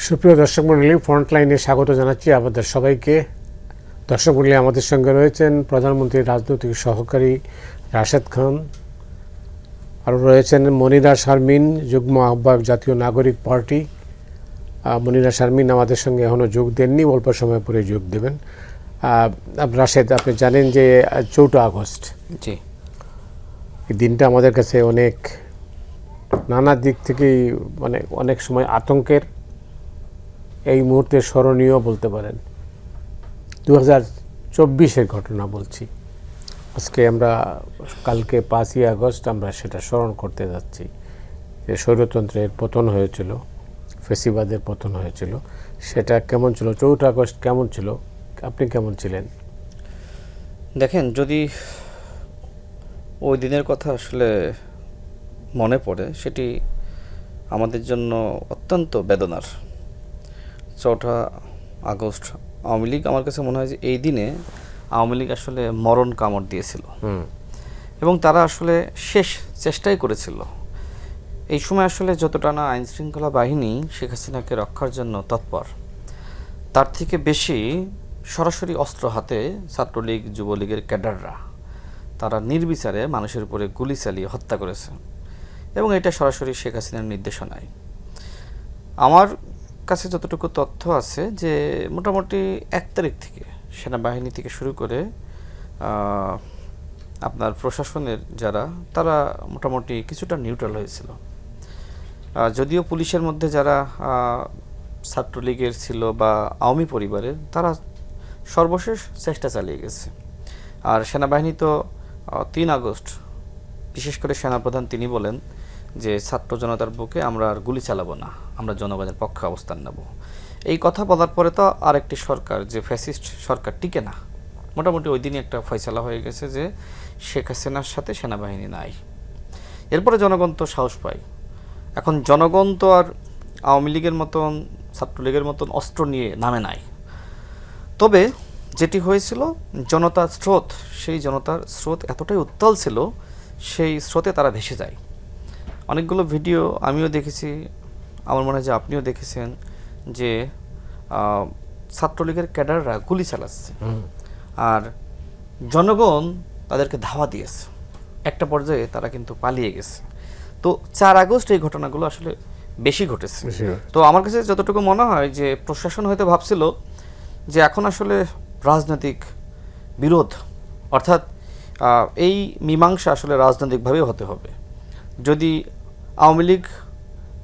সুপ্রিয় দর্শক মণ্ডলী, ফ্রন্টলাইনে স্বাগত জানাচ্ছি আমাদের সবাইকে। দর্শক মণ্ডলী, আমাদের সঙ্গে রয়েছেন প্রধানমন্ত্রীর রাজনৈতিক সহকারী রাশেদ খান, আরও রয়েছেন মনিরা শারমিন, যুগ্ম আহ্বায়ক জাতীয় নাগরিক পার্টি। মনিরা শারমিন আমাদের সঙ্গে এখনও যোগ দেননি, অল্প সময় পরে যোগ দেবেন। রাশেদ, আপনি জানেন যে 4 আগস্ট, জি, এই দিনটা আমাদের কাছে অনেক নানা দিক থেকেই অনেক সময় আতঙ্কের, এই মুহূর্তে স্মরণীয় বলতে পারেন। 2024-এর ঘটনা বলছি। আজকে আমরা কালকে 5ই আগস্ট আমরা সেটা স্মরণ করতে যাচ্ছি, যে স্বৈরতন্ত্রের পতন হয়েছিল, ফেসিবাদের পতন হয়েছিল। সেটা কেমন ছিল? 4 আগস্ট কেমন ছিল? আপনি কেমন ছিলেন? দেখেন, যদি ওই দিনের কথা আসলে মনে পড়ে, সেটি আমাদের জন্য অত্যন্ত বেদনার। 4 আগস্ট আওয়ামী লীগ, আমার কাছে মনে হয় যে এই দিনে আওয়ামী লীগ আসলে মরণ কামড় দিয়েছিল এবং তারা আসলে শেষ চেষ্টাই করেছিল। এই সময় আসলে যতটা না আইনশৃঙ্খলা বাহিনী শেখ হাসিনাকে রক্ষার জন্য তৎপর, তার থেকে বেশি সরাসরি অস্ত্র হাতে ছাত্রলীগ, যুবলীগের ক্যাডাররা তারা নির্বিচারে মানুষের উপরে গুলি চালিয়ে হত্যা করেছে এবং এটা সরাসরি শেখ হাসিনার নির্দেশনায়। আমার কাছে যতটুকু তথ্য আছে যে মোটামুটি 1 তারিখ থেকে সেনাবাহিনী থেকে শুরু করে আপনার প্রশাসনের যারা, তারা মোটামুটি কিছুটা নিউট্রাল হয়েছিল। যদিও পুলিশের মধ্যে যারা ছাত্রলীগের ছিল বা আওয়ামী পরিবারের, তারা সর্বশেষ চেষ্টা চালিয়ে গেছে। আর সেনাবাহিনী তো 3 আগস্ট বিশেষ করে সেনাপ্রধান তিনি বলেন যে ছাত্র জনতার বুকে আমরা আর গুলি চালাবো না, আমরা জনগণের পক্ষে অবস্থান নেব। এই কথা বলার পরে তো আরেকটি সরকার, যে ফ্যাসিস্ট সরকার, টিকে না। মোটামুটি ওই দিনই একটা ফয়সালা হয়ে গেছে যে শেখ হাসিনার সাথে সেনাবাহিনী নাই। এরপরে জনগণ তো সাহস পায়। এখন জনগণ তো আর আওয়ামী লীগের মতন, ছাত্রলীগের মতন অস্ত্র নিয়ে নামে নাই। তবে যেটি হয়েছিল, জনতার স্রোত, সেই জনতার স্রোত এতটাই উত্তাল ছিল, সেই স্রোতে তারা ভেসে যায়। অনেকগুলো ভিডিও আমিও দেখেছি, আমার মনে হয় যে আপনিও দেখেছেন, যে ছাত্রলীগের ক্যাডাররা গুলি চালাচ্ছে আর জনগণ তাদেরকে ধাওয়া দিয়েছে। একটা পর্যায়ে তারা কিন্তু পালিয়ে গেছে। তো 4 আগস্ট এই ঘটনাগুলো আসলে বেশি ঘটেছে। তো আমার কাছে যতটুকু মনে হয় যে প্রশাসন হয়তো ভাবছিল যে এখন আসলে রাজনৈতিক বিরোধ, অর্থাৎ এই মীমাংসা আসলে রাজনৈতিকভাবেও হতে হবে। যদি আওয়ামী লীগ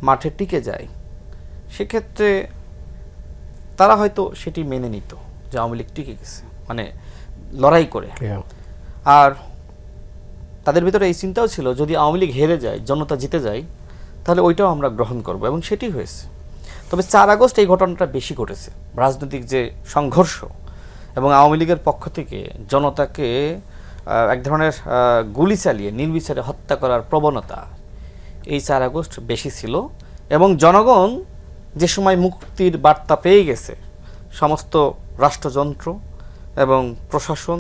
মাঠে টিকে যায়, সেক্ষেত্রে তারা হয়তো সেটি মেনে নিত যে আওয়ামী লীগ টিকে গেছে, মানে লড়াই করে। আর তাদের ভিতরে এই চিন্তাও ছিল, যদি আওয়ামী লীগ হেরে যায়, জনতা জিতে যায়, তাহলে ওইটাও আমরা গ্রহণ করব, এবং সেটি হয়েছে। তবে 4 আগস্ট এই ঘটনাটা বেশি ঘটেছে, রাজনৈতিক যে সংঘর্ষ এবং আওয়ামী লীগের পক্ষ থেকে জনতাকে এক ধরনের গুলি চালিয়ে নির্বিচারে হত্যা করার প্রবণতা, এই 4 আগস্ট বেশি ছিল। এবং জনগণ যে সময় মুক্তির বার্তা পেয়ে গেছে, সমস্ত রাষ্ট্রযন্ত্র এবং প্রশাসন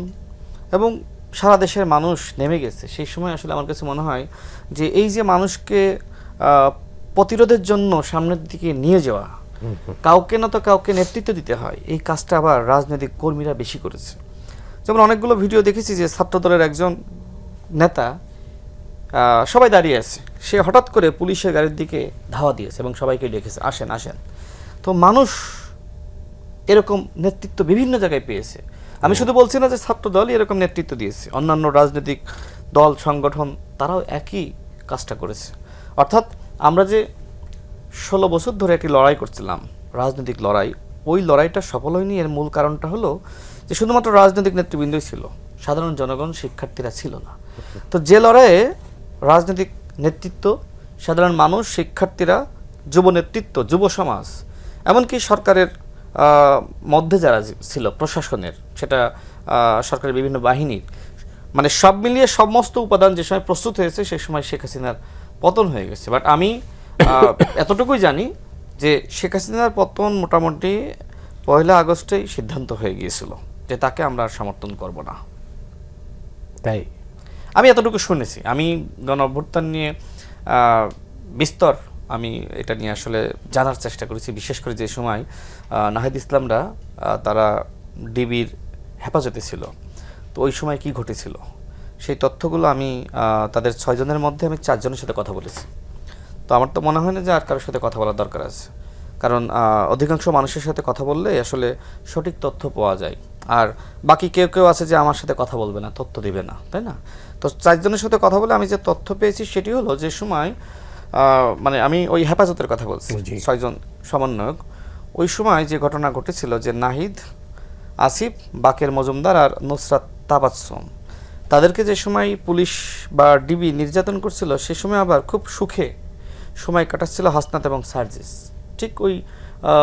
এবং সারা দেশের মানুষ নেমে গেছে, সেই সময় আসলে আমার কাছে মনে হয় যে এই যে মানুষকে প্রতিরোধের জন্য সামনের দিকে নিয়ে যাওয়া, কাউকে না তো কাউকে নেতৃত্ব দিতে হয়, এই কাজটা আবার রাজনৈতিক কর্মীরা বেশি করেছে। যেমন অনেকগুলো ভিডিও দেখেছি যে ছাত্রদলের একজন নেতা, সবাই দাঁড়িয়ে আছে, সে হঠাৎ করে পুলিশের গাড়ির দিকে ধাওয়া দিয়েছে এবং সবাইকে ডেকেছে, আসেন আসেন। তো মানুষ এরকম নেতৃত্ব বিভিন্ন জায়গায় পেয়েছে। আমি শুধু বলছি না যে ছাত্রদলই এরকম নেতৃত্ব দিয়েছে, অন্যান্য রাজনৈতিক দল, সংগঠন, তারাও একই কাজটা করেছে। অর্থাৎ আমরা যে 16 বছর ধরে একটি লড়াই করছিলাম, রাজনৈতিক লড়াই, ওই লড়াইটা সফল হয়নি। এর মূল কারণটা হলো যে শুধুমাত্র রাজনৈতিক নেতৃবৃন্দই ছিল, সাধারণ জনগণ, শিক্ষার্থীরা ছিল না। তো যে লড়াইয়ে রাজনৈতিক নেতৃত্ব, সাধারণ মানুষ, শিক্ষার্থীরা, যুব নেতৃত্ব, যুব সমাজ, এমনকি সরকারের মধ্যে যারা ছিল, প্রশাসনের, সেটা সরকারের বিভিন্ন বাহিনীর, মানে সব মিলিয়ে সমস্ত উপাদান যে সময় প্রস্তুত হয়েছে, সেই সময় শেখ হাসিনার পতন হয়ে গেছে। বাট আমি এতটুকুই জানি যে শেখ হাসিনার পতন মোটামুটি 1 আগস্টেই সিদ্ধান্ত হয়ে গিয়েছিল যে তাকে আমরা আর সমর্থন করব না। তাই আমি এতটুকু শুনেছি। আমি গণ অভ্যুত্থান নিয়ে বিস্তর আমি এটা নিয়ে আসলে জানার চেষ্টা করেছি, বিশেষ করে যে সময় নাহিদ ইসলামরা তারা ডিবির হেফাজতে ছিল, তো ওই সময় কি ঘটেছিল সেই তথ্যগুলো আমি তাদের 6 জনের মধ্যে আমি 4 জনের সাথে কথা বলেছি। তো আমার তো মনে হয় না যে আর কারোর সাথে কথা বলার দরকার আছে, কারণ অধিকাংশ মানুষের সাথে কথা বললে আসলে সঠিক তথ্য পাওয়া যায়। আর বাকি কেউ কেউ আছে যে আমার সাথে কথা বলবে না, তথ্য দিবে না, তাই না? তো 4 জনের সাথে কথা বলে আমি যে তথ্য পেয়েছি সেটি হলো যে সময় মানে আমি ওই হেফাজতের কথা বলছি, 6 জন সমন্বয়ক, ওই সময় যে ঘটনা ঘটেছিল যে নাহিদ, আসিফ, বাকের মজুমদার আর নুসরাত তাবাসসুম, তাদেরকে যে সময় পুলিশ বা ডিবি নির্যাতন করছিল সে সময় আবার খুব সুখে সময় কাটাচ্ছিল হাসনাত এবং সার্জিস, ঠিক ওই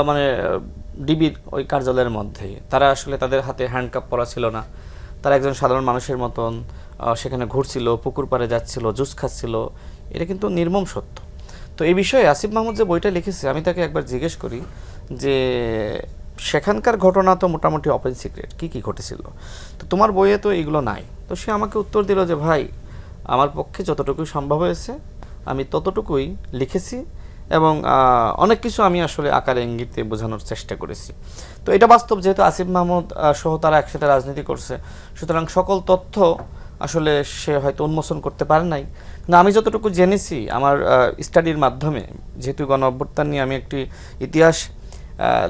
মানে ডিবির ওই কার্যালয়ের মধ্যেই। তারা আসলে তাদের হাতে হ্যান্ডকাপ পরা ছিল না, তারা একজন সাধারণ মানুষের মতন সেখানে ঘুরছিল, পুকুর পাড়ে যাচ্ছিল, জুস খাচ্ছিল, এটা কিন্তু নির্মম সত্য। তো এই বিষয়ে আসিফ মাহমুদ যে বইটা লিখেছে আমি তাকে একবার জিজ্ঞেস করি যে সেখানকার ঘটনা তো মোটামুটি ওপেন সিক্রেট, কী কী ঘটেছিল, তো তোমার বইয়ে তো এগুলো নাই। তো সে আমাকে উত্তর দিল যে ভাই, আমার পক্ষে যতটুকুই সম্ভব হয়েছে আমি ততটুকুই লিখেছি, এবং অনেক কিছু আমি আসলে আকারে ইঙ্গিতে বোঝানোর চেষ্টা করেছি। তো এটা বাস্তব, যেহেতু আসিফ মাহমুদ সহ তারা একসাথে রাজনীতি করছে, সুতরাং সকল তথ্য আসলে সে হয়তো উন্মোচন করতে পারে নাই। কিন্তু আমি যতটুকু জেনেছি আমার স্টাডির মাধ্যমে, যেহেতু গণ অভ্যুত্থান নিয়ে আমি একটি ইতিহাস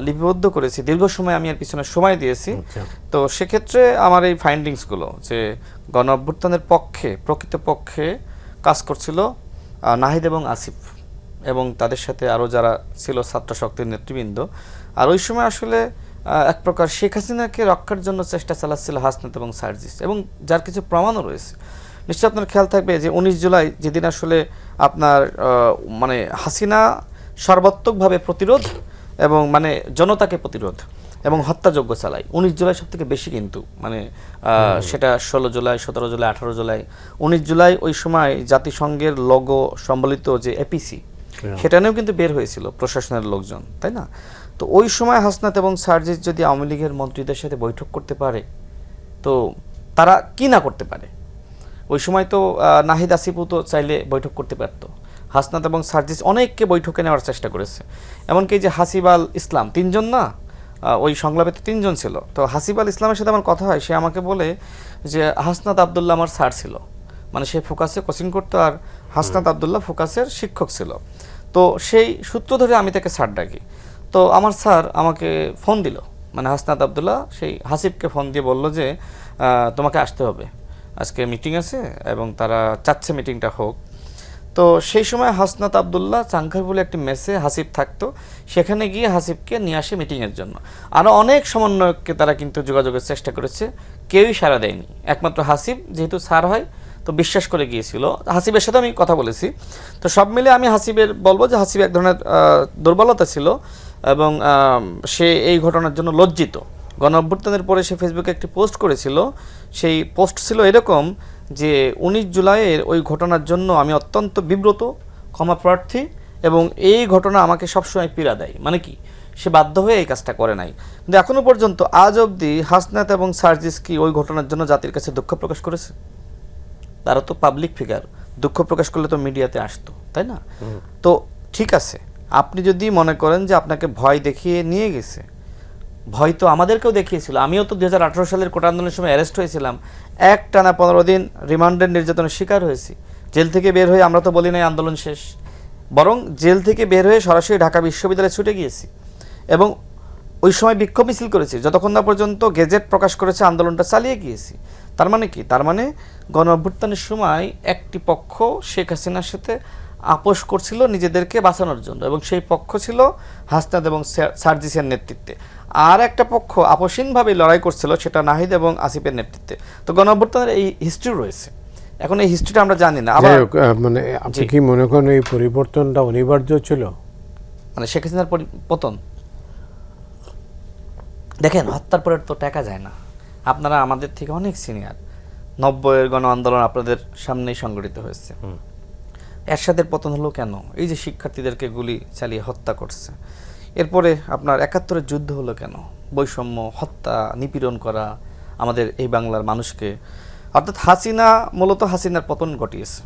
লিপিবদ্ধ করেছি, দীর্ঘ সময় আমি এর পিছনে সময় দিয়েছি, তো সেক্ষেত্রে আমার এই ফাইন্ডিংসগুলো যে গণ অভ্যুত্থানের পক্ষে প্রকৃতপক্ষে কাজ করছিল নাহিদ এবং আসিফ এবং তাদের সাথে আরও যারা ছিল ছাত্র শক্তির নেতৃবৃন্দ, আর ওই সময় আসলে এক প্রকার শেখ হাসিনাকে রক্ষার জন্য চেষ্টা চালাচ্ছিল হাসনাত এবং সার্জিস, এবং যার কিছু প্রমাণও রয়েছে। নিশ্চয়ই আপনার খেয়াল থাকবে যে 19 জুলাই যেদিন আসলে আপনার মানে হাসিনা সর্বাত্মকভাবে প্রতিরোধ এবং মানে জনতাকে প্রতিরোধ এবং হত্যাযজ্ঞ চালায়, 19 জুলাই সব থেকে বেশি কিন্তু মানে সেটা 16 জুলাই, 17 জুলাই, 18 জুলাই, 19 জুলাই ওই সময় জাতিসংঘের লোগো সম্বলিত যে এপিসি সেটা নিয়েও কিন্তু বের হয়েছিল প্রশাসনের লোকজন, তাই না? তো ওই সময় হাসনাত এবং সার্জিস যদি আওয়ামী লীগের মন্ত্রীদের সাথে বৈঠক করতে পারে তো তারা কি না করতে পারে? ওই সময় তো নাহিদ আসিফও তো চাইলে বৈঠক করতে পারতো, হাসনাত এবং সার্জিস অনেককে বৈঠকে নেওয়ার চেষ্টা করেছে, এমনকি যে হাসিব আল ইসলাম, 3 জন না ওই সংলাপে তো 3 জন ছিল। তো হাসিব আল ইসলামের সাথে আমার কথা হয়, সে আমাকে বলে যে হাসনাত আবদুল্লাহ আমার স্যার ছিল, মানে সে ফোকাসে কোচিং করতো আর হাসনাত আবদুল্লাহ ফোকাসের শিক্ষক ছিল। তো সেই সূত্র ধরে আমি তাকে স্যার ডাকি। তো আমার স্যার আমাকে ফোন দিল, মানে হাসনাত আবদুল্লাহ সেই হাসিবকে ফোন দিয়ে বলল যে তোমাকে আসতে হবে, আজকে মিটিং আছে এবং তারা চাচ্ছে মিটিংটা হোক। তো সেই সময় হাসনাত আবদুল্লাহ চাংখার বলে একটি মেসে হাসিব থাকতো, সেখানে গিয়ে হাসিবকে নিয়ে আসে মিটিংয়ের জন্য। আরও অনেক সমন্বয়ককে তারা কিন্তু যোগাযোগের চেষ্টা করেছে, কেউই সাড়া দেয়নি, একমাত্র হাসিব যেহেতু স্যার হয় তো বিশ্বাস করে গিয়েছিল। হাসিবের সাথে আমি কথা বলেছি, তো সব মিলে আমি হাসিবের বলবো যে হাসিব এক ধরনের দুর্বলতা ছিল এবং সে এই ঘটনার জন্য লজ্জিত। গণ অভ্যুত্থানের পরে সে ফেসবুকে একটি পোস্ট করেছিল, সেই পোস্ট ছিল এরকম যে 19 জুলাইয়ের ওই ঘটনার জন্য আমি অত্যন্ত বিব্রত, ক্ষমা প্রার্থী, এবং এই ঘটনা আমাকে সবসময় পীড়া দেয়। মানে কি, সে বাধ্য হয়ে এই কাজটা করে নাই। কিন্তু এখনো পর্যন্ত আজ অবধি হাসনাত এবং সার্জিস কি ওই ঘটনার জন্য জাতির কাছে দুঃখ প্রকাশ করেছে? তারা তো পাবলিক ফিগার, দুঃখ প্রকাশ করলে তো মিডিয়াতে আসতো, তাই না? তো ঠিক আছে, আপনি যদি মনে করেন যে আপনাকে ভয় দেখিয়ে নিয়ে গেছে, ভয় তো আমাদেরকেও দেখিয়েছিল। আমিও তো 2018 সালের কোটা আন্দোলনের সময় অ্যারেস্ট হয়েছিলাম, একটানা 15 দিন রিমান্ডের নির্যাতনের শিকার হয়েছি। জেল থেকে বের হয়ে আমরা তো বলি নাই আন্দোলন শেষ, বরং জেল থেকে বের হয়ে সরাসরি ঢাকা বিশ্ববিদ্যালয়ে ছুটে গিয়েছি এবং ওই সময় বিক্ষোভ মিছিল করেছি যতক্ষণ না পর্যন্ত গেজেট প্রকাশ করেছে, আন্দোলনটা চালিয়ে গিয়েছি। তার মানে কি? তার মানে গণ অভ্যুত্থানের সময় একটি পক্ষ শেখ হাসিনার সাথে আপোষ করছিল নিজেদেরকে বাঁচানোর জন্য, এবং সেই পক্ষ ছিল হাসনাত এবং সার্জিসের নেতৃত্বে। আর একটা পক্ষ আপোষহীনভাবে লড়াই করছিল, সেটা নাহিদ এবং আসিফের নেতৃত্বে। তো গণ অভ্যুত্থানের এই হিস্ট্রি রয়েছে, এখন এই হিস্ট্রিটা আমরা জানি না। আবার মানে আপনি কি মনে করেন এই পরিবর্তনটা অনিবার্য ছিল? মানে শেখ হাসিনার পতন, দেখেন হত্যার পরে তো টাকা যায় না, আপনারা আমাদের থেকে অনেক সিনিয়র, 90-এর গণ আন্দোলন আপনাদের সামনেই সংগঠিত হয়েছে। এরশাদের পতন হলো কেন? এই যে শিক্ষার্থীদেরকে গুলি চালিয়ে হত্যা করছে। এরপরে আপনার 71-এর যুদ্ধ হলো কেন? বৈষম্য, হত্যা, নিপীড়ন করা আমাদের এই বাংলার মানুষকে। অর্থাৎ হাসিনা মূলত হাসিনার পতন ঘটিয়েছে।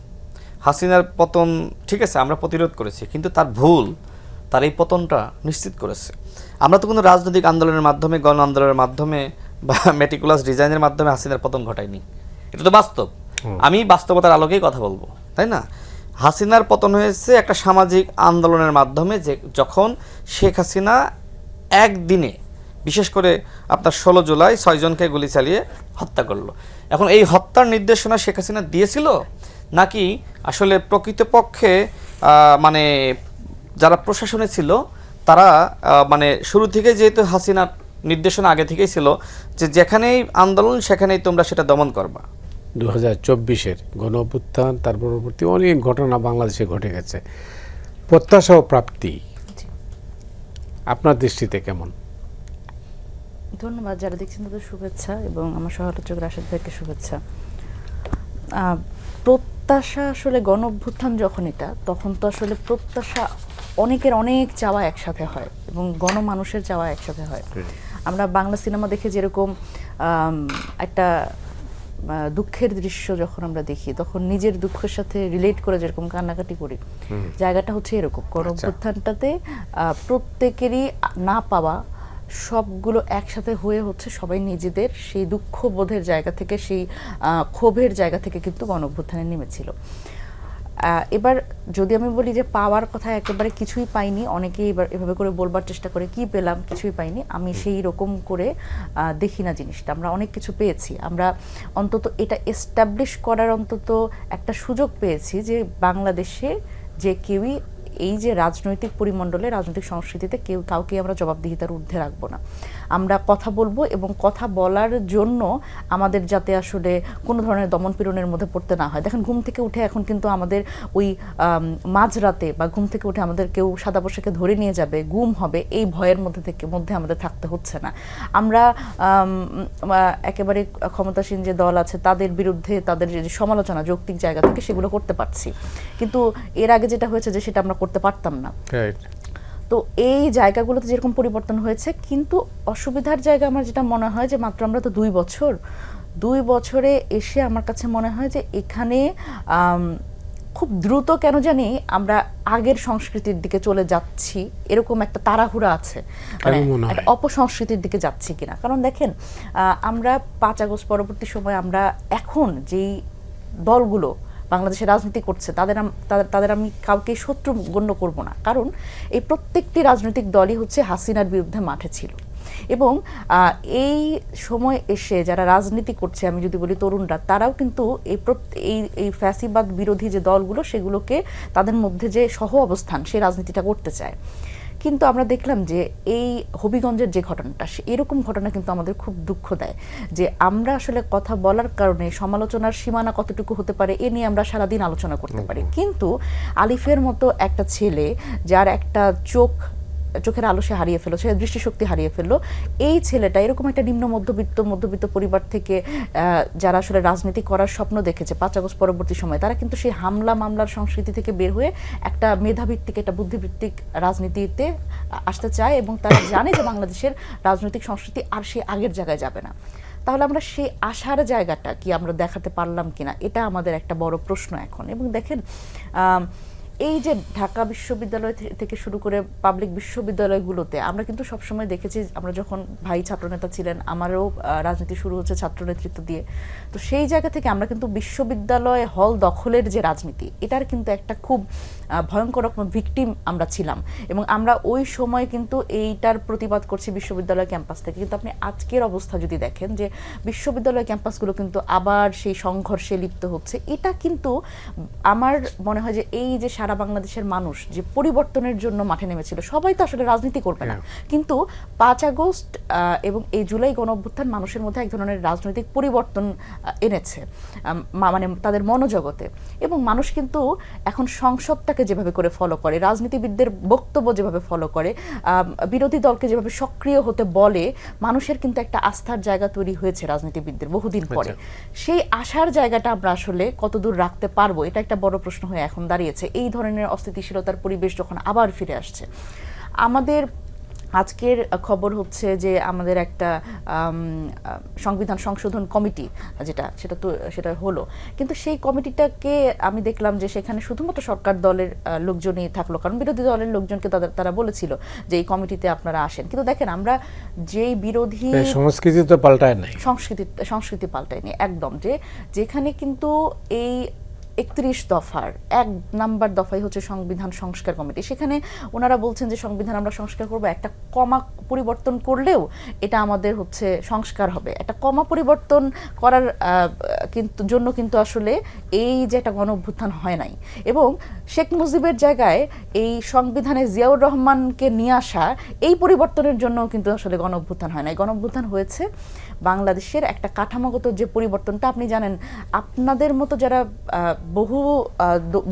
হাসিনার পতন ঠিক আছে আমরা প্রতিরোধ করেছি, কিন্তু তার ভুল, তার এই পতনটা নিশ্চিত করেছে। আমরা তো কোনো রাজনৈতিক আন্দোলনের মাধ্যমে, গণ আন্দোলনের মাধ্যমে বা মেটিকুলাস ডিজাইনের মাধ্যমে হাসিনার পতন ঘটায়নি, এটা তো বাস্তব। আমি বাস্তবতার আলোকেই কথা বলবো, তাই না? হাসিনার পতন হয়েছে একটা সামাজিক আন্দোলনের মাধ্যমে, যে যখন শেখ হাসিনা একদিনে বিশেষ করে আপনার 16 জুলাই 6 জনকে গুলি চালিয়ে হত্যা করলো। এখন এই হত্যার নির্দেশনা শেখ হাসিনা দিয়েছিল, নাকি আসলে প্রকৃতপক্ষে মানে যারা প্রশাসনে ছিল তারা মানে শুরু থেকে, যেহেতু হাসিনার নির্দেশনা আগে থেকেই ছিল যে যেখানেই আন্দোলন সেখানেই তোমরা সেটা দমন করবা। 2024-এর গণ অভ্যুত্থান, তার পরবর্তী অনেক ঘটনা বাংলাদেশে ঘটে গেছে, প্রত্যাশা ও প্রাপ্তি আপনার দৃষ্টিতে কেমন? ধন্যবাদ, যারা দেখছেন তাদের শুভেচ্ছা এবং আমার সহ-আলোচক রাশেদ ভাইকে শুভেচ্ছা। প্রত্যাশা আসলে গণ অভ্যুত্থান যখন এটা, তখন তো আসলে প্রত্যাশা অনেকের অনেক চাওয়া একসাথে হয় এবং গণমানুষের চাওয়া একসাথে হয়। আমরা বাংলা সিনেমা দেখে যেরকম একটা দুঃখের দৃশ্য যখন আমরা দেখি, তখন নিজের দুঃখের সাথে রিলেট করে যেরকম কান্নাকাটি করি, জায়গাটা হচ্ছে এরকম। গণ অভ্যুত্থানটাতে প্রত্যেকেরই না পাওয়া সবগুলো একসাথে হয়ে হচ্ছে সবাই নিজেদের সেই দুঃখবোধের জায়গা থেকে, সেই ক্ষোভের জায়গা থেকে কিন্তু গণ অভ্যুত্থানে নেমেছিল। এবার যদি আমি বলি যে পাওয়ার কথা একেবারে কিছুই পাইনি, অনেকেই এবার এভাবে করে বলবার চেষ্টা করে কি পেলাম, কিছুই পাইনি, আমি সেই রকম করে দেখি না জিনিসটা। আমরা অনেক কিছু পেয়েছি, আমরা অন্তত এটা এস্টাবলিশ করার অন্তত একটা সুযোগ পেয়েছি যে বাংলাদেশে যে কেউই এই যে রাজনৈতিক পরিমণ্ডলে, রাজনৈতিক সংস্কৃতিতে কেউ কাউকে আমরা জবাবদিহিতার ঊর্ধ্বে রাখবো না। আমরা কথা বলবো এবং কথা বলার জন্য আমাদের যাতে আসলে কোনো ধরনের দমনপীড়নের মধ্যে পড়তে না হয়। দেখেন, ঘুম থেকে উঠে এখন কিন্তু আমাদের ওই মাঝরাতে বা ঘুম থেকে উঠে আমাদের কেউ সাদা পোশাকে ধরে নিয়ে যাবে, গুম হবে, এই ভয়ের মধ্যে আমাদের থাকতে হচ্ছে না। আমরা একেবারে ক্ষমতাসীন যে দল আছে তাদের বিরুদ্ধে তাদের যে সমালোচনা যৌক্তিক জায়গা থেকে সেগুলো করতে পারছি, কিন্তু এর আগে যেটা হয়েছে যে সেটা আমরা করতে পারতাম না। তো এই জায়গাগুলোতে যেরকম পরিবর্তন হয়েছে, কিন্তু অসুবিধার জায়গা আমার যেটা মনে হয় যে মাত্র আমরা তো 2 বছরে এসে আমার কাছে মনে হয় যে এখানে খুব দ্রুত কেন জানি আমরা আগের সংস্কৃতির দিকে চলে যাচ্ছি, এরকম একটা তাড়াহুড়া আছে, মানে একটা অপসংস্কৃতির দিকে যাচ্ছি কিনা। কারণ দেখেন, আমরা 5 আগস্ট পরবর্তী সময় আমরা এখন যেই দলগুলো বাংলাদেশে রাজনীতি করছে তাদের আমি কাউকে শত্রু গণ্য করব না, কারণ এই প্রত্যেকটি রাজনৈতিক দলই হচ্ছে হাসিনার বিরুদ্ধে মাঠে ছিল। এবং এই সময় এসে যারা রাজনীতি করছে, আমি যদি বলি তরুণরা, তারাও কিন্তু এই ফ্যাসিবাদ বিরোধী যে দলগুলো সেগুলোকে তাদের মধ্যে যে সহ অবস্থান, সেই রাজনীতিটা করতে চায়। কিন্তু আমরা দেখলাম যে এই হবিগঞ্জের যে ঘটনাটা, এরকম ঘটনা কিন্তু আমাদের খুব দুঃখ দেয় যে আমরা আসলে কথা বলার কারণে সমালোচনার সীমানা কতটুকু হতে পারে এ নিয়ে আমরা সারাদিন আলোচনা করতে পারি, কিন্তু আলিফের মতো একটা ছেলে যার একটা চোখের আলো সে হারিয়ে ফেললো, সে দৃষ্টিশক্তি হারিয়ে ফেললো, এই ছেলেটা এরকম একটা নিম্ন মধ্যবিত্ত পরিবার থেকে যারা আসলে রাজনীতি করার স্বপ্ন দেখেছে 5 আগস্ট পরবর্তী সময়, তারা কিন্তু সেই মামলার সংস্কৃতি থেকে বের হয়ে একটা মেধাভিত্তিক, একটা বুদ্ধিভিত্তিক রাজনীতিতে আসতে চায় এবং তারা জানে যে বাংলাদেশের রাজনৈতিক সংস্কৃতি আর সে আগের জায়গায় যাবে না। তাহলে আমরা সেই আশার জায়গাটা কি আমরা দেখাতে পারলাম কিনা, এটা আমাদের একটা বড় প্রশ্ন এখন। এবং দেখেন, এই যে ঢাকা বিশ্ববিদ্যালয় থেকে শুরু করে পাবলিক বিশ্ববিদ্যালয়গুলোতে আমরা কিন্তু সবসময় দেখেছি, আমরা যখন ভাই ছাত্রনেতা ছিলেন, আমারও রাজনীতি শুরু হচ্ছে ছাত্র নেতৃত্ব দিয়ে, তো সেই জায়গা থেকে আমরা কিন্তু বিশ্ববিদ্যালয় হল দখলের যে রাজনীতি, এটার কিন্তু একটা খুব ভয়ঙ্কর রকম ভিকটিম আমরা ছিলাম এবং আমরা ওই সময় কিন্তু এইটার প্রতিবাদ করছি বিশ্ববিদ্যালয় ক্যাম্পাস থেকে। কিন্তু আপনি আজকের অবস্থা যদি দেখেন যে বিশ্ববিদ্যালয় ক্যাম্পাসগুলো কিন্তু আবার সেই সংঘর্ষে লিপ্ত হচ্ছে, এটা কিন্তু আমার মনে হয় যে এই যে সারা বাংলাদেশের মানুষ যে পরিবর্তনের জন্য মাঠে নেমেছিল, সবাই তো আসলে রাজনীতি করবে না, কিন্তু 5 আগস্ট এবং এই জুলাই গণ অভ্যুত্থান মানুষের মধ্যে এক ধরনের রাজনৈতিক পরিবর্তন এনেছে, মানে তাদের মনোজগতে। এবং মানুষ কিন্তু এখন সংসদটাকে যেভাবে করে ফলো করে, রাজনীতিবিদদের বক্তব্য যেভাবে ফলো করে, বিরোধী দলকে যেভাবে সক্রিয় হতে বলে, মানুষের কিন্তু একটা আস্থার জায়গা তৈরি হয়েছে রাজনীতিবিদদের বহুদিন পরে। সেই আশার জায়গাটা আমরা আসলে কতদূর রাখতে পারবো, এটা একটা বড় প্রশ্ন হয়ে এখন দাঁড়িয়েছে। এই ধরনের অস্থিতিশীলতার পরিবেশ যখন আবার ফিরে আসছে, আমাদের আজকের খবর হচ্ছে যে আমাদের একটা সংবিধান সংশোধন কমিটি সেটা হলো, কিন্তু সেই কমিটিটাকে আমি দেখলাম যে সেখানে শুধুমাত্র সরকার দলের লোকজনই থাকলো, কারণ বিরোধী দলের লোকজনকে তারা বলেছিল যে এই কমিটিতে আপনারা আসেন। কিন্তু দেখেন, আমরা যেই বিরোধী সংস্কৃতি তো পাল্টায় নাই, সংস্কৃতি পাল্টায়নি একদম, যেখানে কিন্তু এই 31 দফার 1 নাম্বার দফাই হচ্ছে সংবিধান সংস্কার কমিটি, সেখানে ওনারা বলছেন যে সংবিধান আমরা সংস্কার করব, একটা কমা পরিবর্তন করলেও এটা আমাদের হচ্ছে সংস্কার হবে। একটা কমা পরিবর্তন করার জন্য কিন্তু আসলে এই যে একটা গণ অভ্যুত্থান হয় নাই, এবং শেখ মুজিবের জায়গায় এই সংবিধানে জিয়াউর রহমানকে নিয়ে আসা এই পরিবর্তনের জন্য কিন্তু আসলে গণ অভ্যুত্থান হয় নাই। গণ অভ্যুত্থান হয়েছে বাংলাদেশের একটা কাঠামোগত যে পরিবর্তনটা, আপনি জানেন, আপনাদের মতো যারা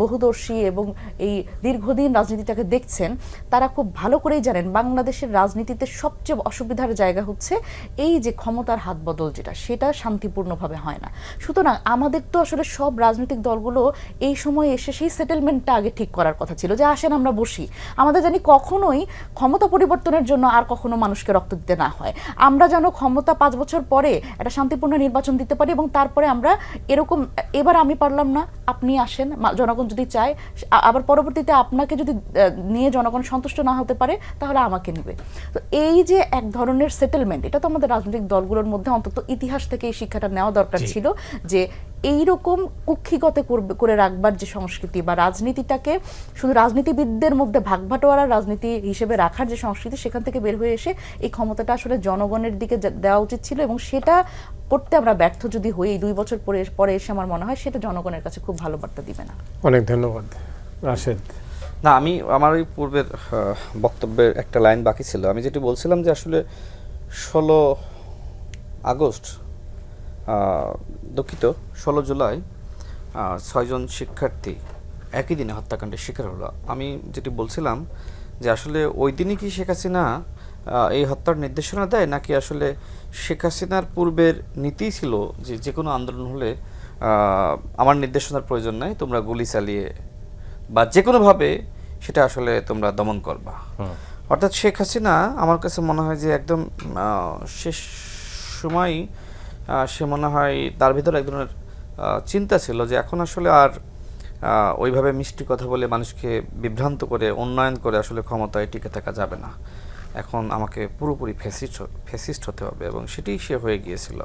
বহুদর্শী এবং এই দীর্ঘদিন রাজনীতিটাকে দেখছেন, তারা খুব ভালো করেই জানেন বাংলাদেশের রাজনীতিতে সবচেয়ে অসুবিধার জায়গা হচ্ছে এই যে ক্ষমতার হাত বদল, সেটা শান্তিপূর্ণভাবে হয় না। সুতরাং আমাদের তো আসলে সব রাজনৈতিক দলগুলো এই সময় এসে সেই সেটেলমেন্টটা আগে ঠিক করার কথা ছিল, যে আসেন আমরা বসি, আমাদের জানি কখনোই ক্ষমতা পরিবর্তনের জন্য আর কখনো মানুষকে রক্ত দিতে না হয়, আমরা যেন ক্ষমতা 5 বছর পরে একটা শান্তিপূর্ণ নির্বাচন দিতে পারি, এবং তারপরে আমরা এরকম, এবার আমি পারলাম না, আপনি আসেন, জনগণ যদি চায়, আবার পরবর্তীতে আপনাকে যদি নিয়ে জনগণ সন্তুষ্ট না হতে পারে তাহলে আমাকে নেবে। তো এই যে এক ধরনের সেটেলমেন্ট, এটা তো আমাদের রাজনৈতিক দলগুলোর মধ্যে অন্তত ইতিহাস থেকে এই শিক্ষাটা নেওয়া দরকার ছিল, যে এইরকম কুক্ষিগত করে রাখবার যে সংস্কৃতি, বা রাজনীতিটাকে শুধু রাজনীতিবিদদের মধ্যে ভাগবাটোয়ারার রাজনীতি হিসেবে রাখার যে সংস্কৃতি, সেখান থেকে বের হয়ে এসে এই ক্ষমতাটা আসলে জনগণের দিকে দেওয়া উচিত ছিল, এবং সেটা করতে আমরা ব্যর্থ যদি হই এই 2 বছর পরে এসে, আমার মনে হয় সেটা জনগণের কাছে খুব ভালো বার্তা দিবে না। অনেক ধন্যবাদ। রাশেদ। না, আমার ওই পূর্বের বক্তব্যের একটা লাইন বাকি ছিল। আমি যেটি বলছিলাম যে আসলে 16 আগস্ট, দুঃখিত, 16 জুলাই 6 জন শিক্ষার্থী একই দিনে হত্যাকাণ্ডের শিকার হলো। আমি যেটি বলছিলাম যে আসলে ওই দিনই কি শেখ হাসিনা এই হত্যার নির্দেশনা দেয়, নাকি আসলে শেখ হাসিনার পূর্বের নীতি ছিল যে যে কোনো আন্দোলন হলে আমার নির্দেশনার প্রয়োজন নাই, তোমরা গুলি চালিয়ে বা যে কোনোভাবে সেটা আসলে তোমরা দমন করবা। অর্থাৎ শেখ হাসিনা আমার কাছে মনে হয় যে একদম শেষ সময় সে মনে হয় তার ভিতরে এক ধরনের চিন্তা ছিল যে এখন আসলে আর ওইভাবে মিষ্টি কথা বলে মানুষকে বিভ্রান্ত করে উন্নয়ন করে আসলে ক্ষমতায় টিকে থাকা যাবে না, এখন আমাকে পুরোপুরি ফ্যাসিস্ট হতে হবে, এবং সেটাই সে হয়ে গিয়েছিল।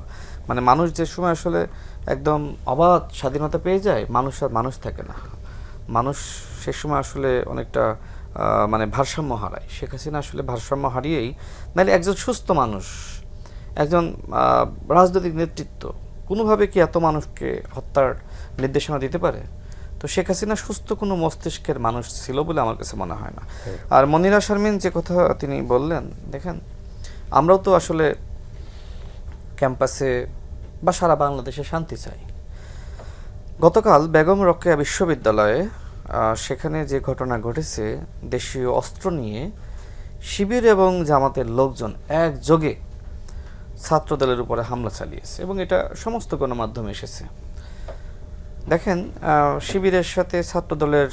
মানে মানুষ যে সময় আসলে একদম অবাধ স্বাধীনতা পেয়ে যায়, মানুষ আর মানুষ থাকে না, মানুষ সে সময় আসলে অনেকটা মানে ভারসাম্য হারায়। শেখ হাসিনা আসলে ভারসাম্য হারিয়েই, নাহলে একজন সুস্থ মানুষ, একজন রাজনৈতিক নেতৃত্ব কোনোভাবে কি এত মানুষকে হত্যার নির্দেশনা দিতে পারে? তো শেখ হাসিনা সুস্থ কোনো মস্তিষ্কের মানুষ ছিল বলে আমার কাছে মনে হয় না। আর মনিরা শারমিন যে কথা তিনি বললেন, দেখেন আমরাও তো আসলে ক্যাম্পাসে বা সারা বাংলাদেশে শান্তি চাই। গতকাল বেগম রোকেয়া বিশ্ববিদ্যালয়ে সেখানে যে ঘটনা ঘটেছে, দেশীয় অস্ত্র নিয়ে শিবির এবং জামাতের লোকজন একযোগে ছাত্রদলের উপরে হামলা চালিয়েছে, এবং এটা সমস্ত গণমাধ্যমে এসেছে। দেখেন, শিবিরের সাথে ছাত্রদলের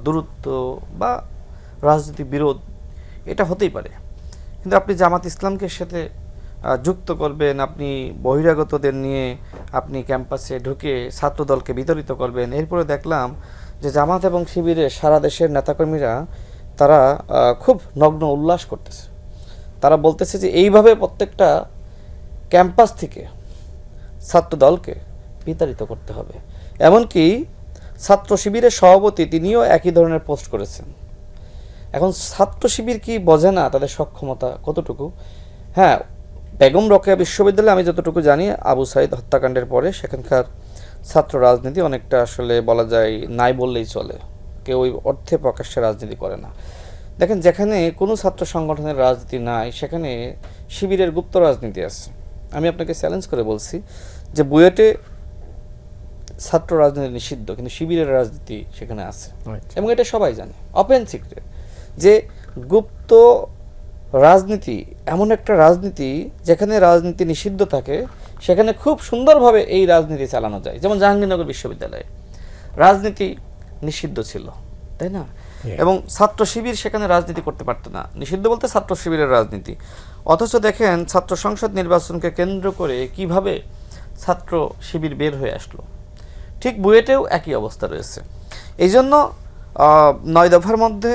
দূরত্ব বা রাজনীতি বিরোধ এটা হতেই পারে, কিন্তু আপনি জামাত ইসলামকে সাথে যুক্ত করবেন, আপনি বহিরাগতদের নিয়ে আপনি ক্যাম্পাসে ঢুকে ছাত্রদলকে বিতরিত করবেন। এরপরে দেখলাম যে জামাত এবং শিবিরের সারা দেশের নেতাকর্মীরা তারা খুব নগ্ন উল্লাস করতেছে। তারা বলতেছে যে এইভাবে প্রত্যেকটা ক্যাম্পাস থেকে ছাত্রদলকে বিতাড়িত করতে হবে। এমনকি ছাত্র শিবিরের সভাপতি তিনিও একই ধরনের পোস্ট করেছেন। এখন ছাত্র শিবির কি বোঝে না তাদের সক্ষমতা কতটুকু? হ্যাঁ, বেগম রোকেয়া বিশ্ববিদ্যালয়ে আমি যতটুকু জানি, আবু সাইদ হত্যাকাণ্ডের পরে সেখানকার ছাত্র রাজনীতি অনেকটা আসলে বলা যায় নাই বললেই চলে, কেউ ওই অর্থে প্রকাশ্যে রাজনীতি করে না। দেখেন, যেখানে কোনো ছাত্র সংগঠনের রাজনীতি নাই সেখানে শিবিরের গুপ্ত রাজনীতি আছে। আমি আপনাকে চ্যালেঞ্জ করে বলছি যে বুয়েটে ছাত্র রাজনীতি নিষিদ্ধ, কিন্তু শিবিরের রাজনীতি সেখানে আছে, এবং এটা সবাই জানে, ওপেন সিক্রেট, যে গুপ্ত রাজনীতি এমন একটা রাজনীতি যেখানে রাজনীতি নিষিদ্ধ থাকে, সেখানে খুব সুন্দরভাবে এই রাজনীতি চালানো যায়। যেমন জাহাঙ্গীরনগর বিশ্ববিদ্যালয়ে রাজনীতি নিষিদ্ধ ছিল, তাই না? এবং ছাত্র শিবির সেখানে রাজনীতি করতে পারতো না। নিষিদ্ধ বলতে ছাত্র শিবিরের রাজনীতি। অথচ দেখেন ছাত্র সংসদ নির্বাচনকে কেন্দ্র করে কিভাবে ছাত্র শিবির বের হয়ে আসলো। ঠিক বুয়েটেও একই অবস্থা রয়েছে। এই জন্য 9 দফার মধ্যে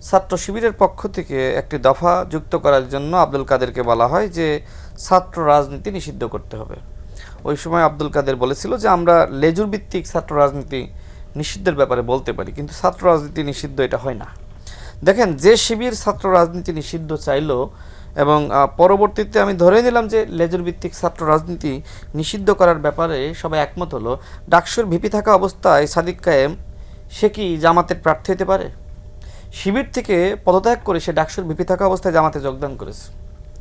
ছাত্র শিবিরের পক্ষ থেকে একটি দফা যুক্ত করার জন্য আব্দুল কাদেরকে বলা হয় যে ছাত্র রাজনীতি নিষিদ্ধ করতে হবে। ওই সময় আব্দুল কাদের বলেছিল যে আমরা লেজুর ভিত্তিক ছাত্র রাজনীতি নিষিদ্ধের ব্যাপারে বলতে পারি, কিন্তু ছাত্র রাজনীতি নিষিদ্ধ এটা হয় না। দেখেন, যে শিবির ছাত্র রাজনীতি নিষিদ্ধ চাইলো এবং পরবর্তীতে আমি ধরে নিলাম যে লেজুর ভিত্তিক ছাত্র রাজনীতি নিষিদ্ধ করার ব্যাপারে সবাই একমত হলো, ডাকসুর ভিপি থাকা অবস্থায় সাদিক কায়েম সে কি জামাতের প্রার্থী হতে পারে? শিবির থেকে পদত্যাগ করে সে ডাকসুর ভিপি থাকা অবস্থায় জামাতে যোগদান করেছে,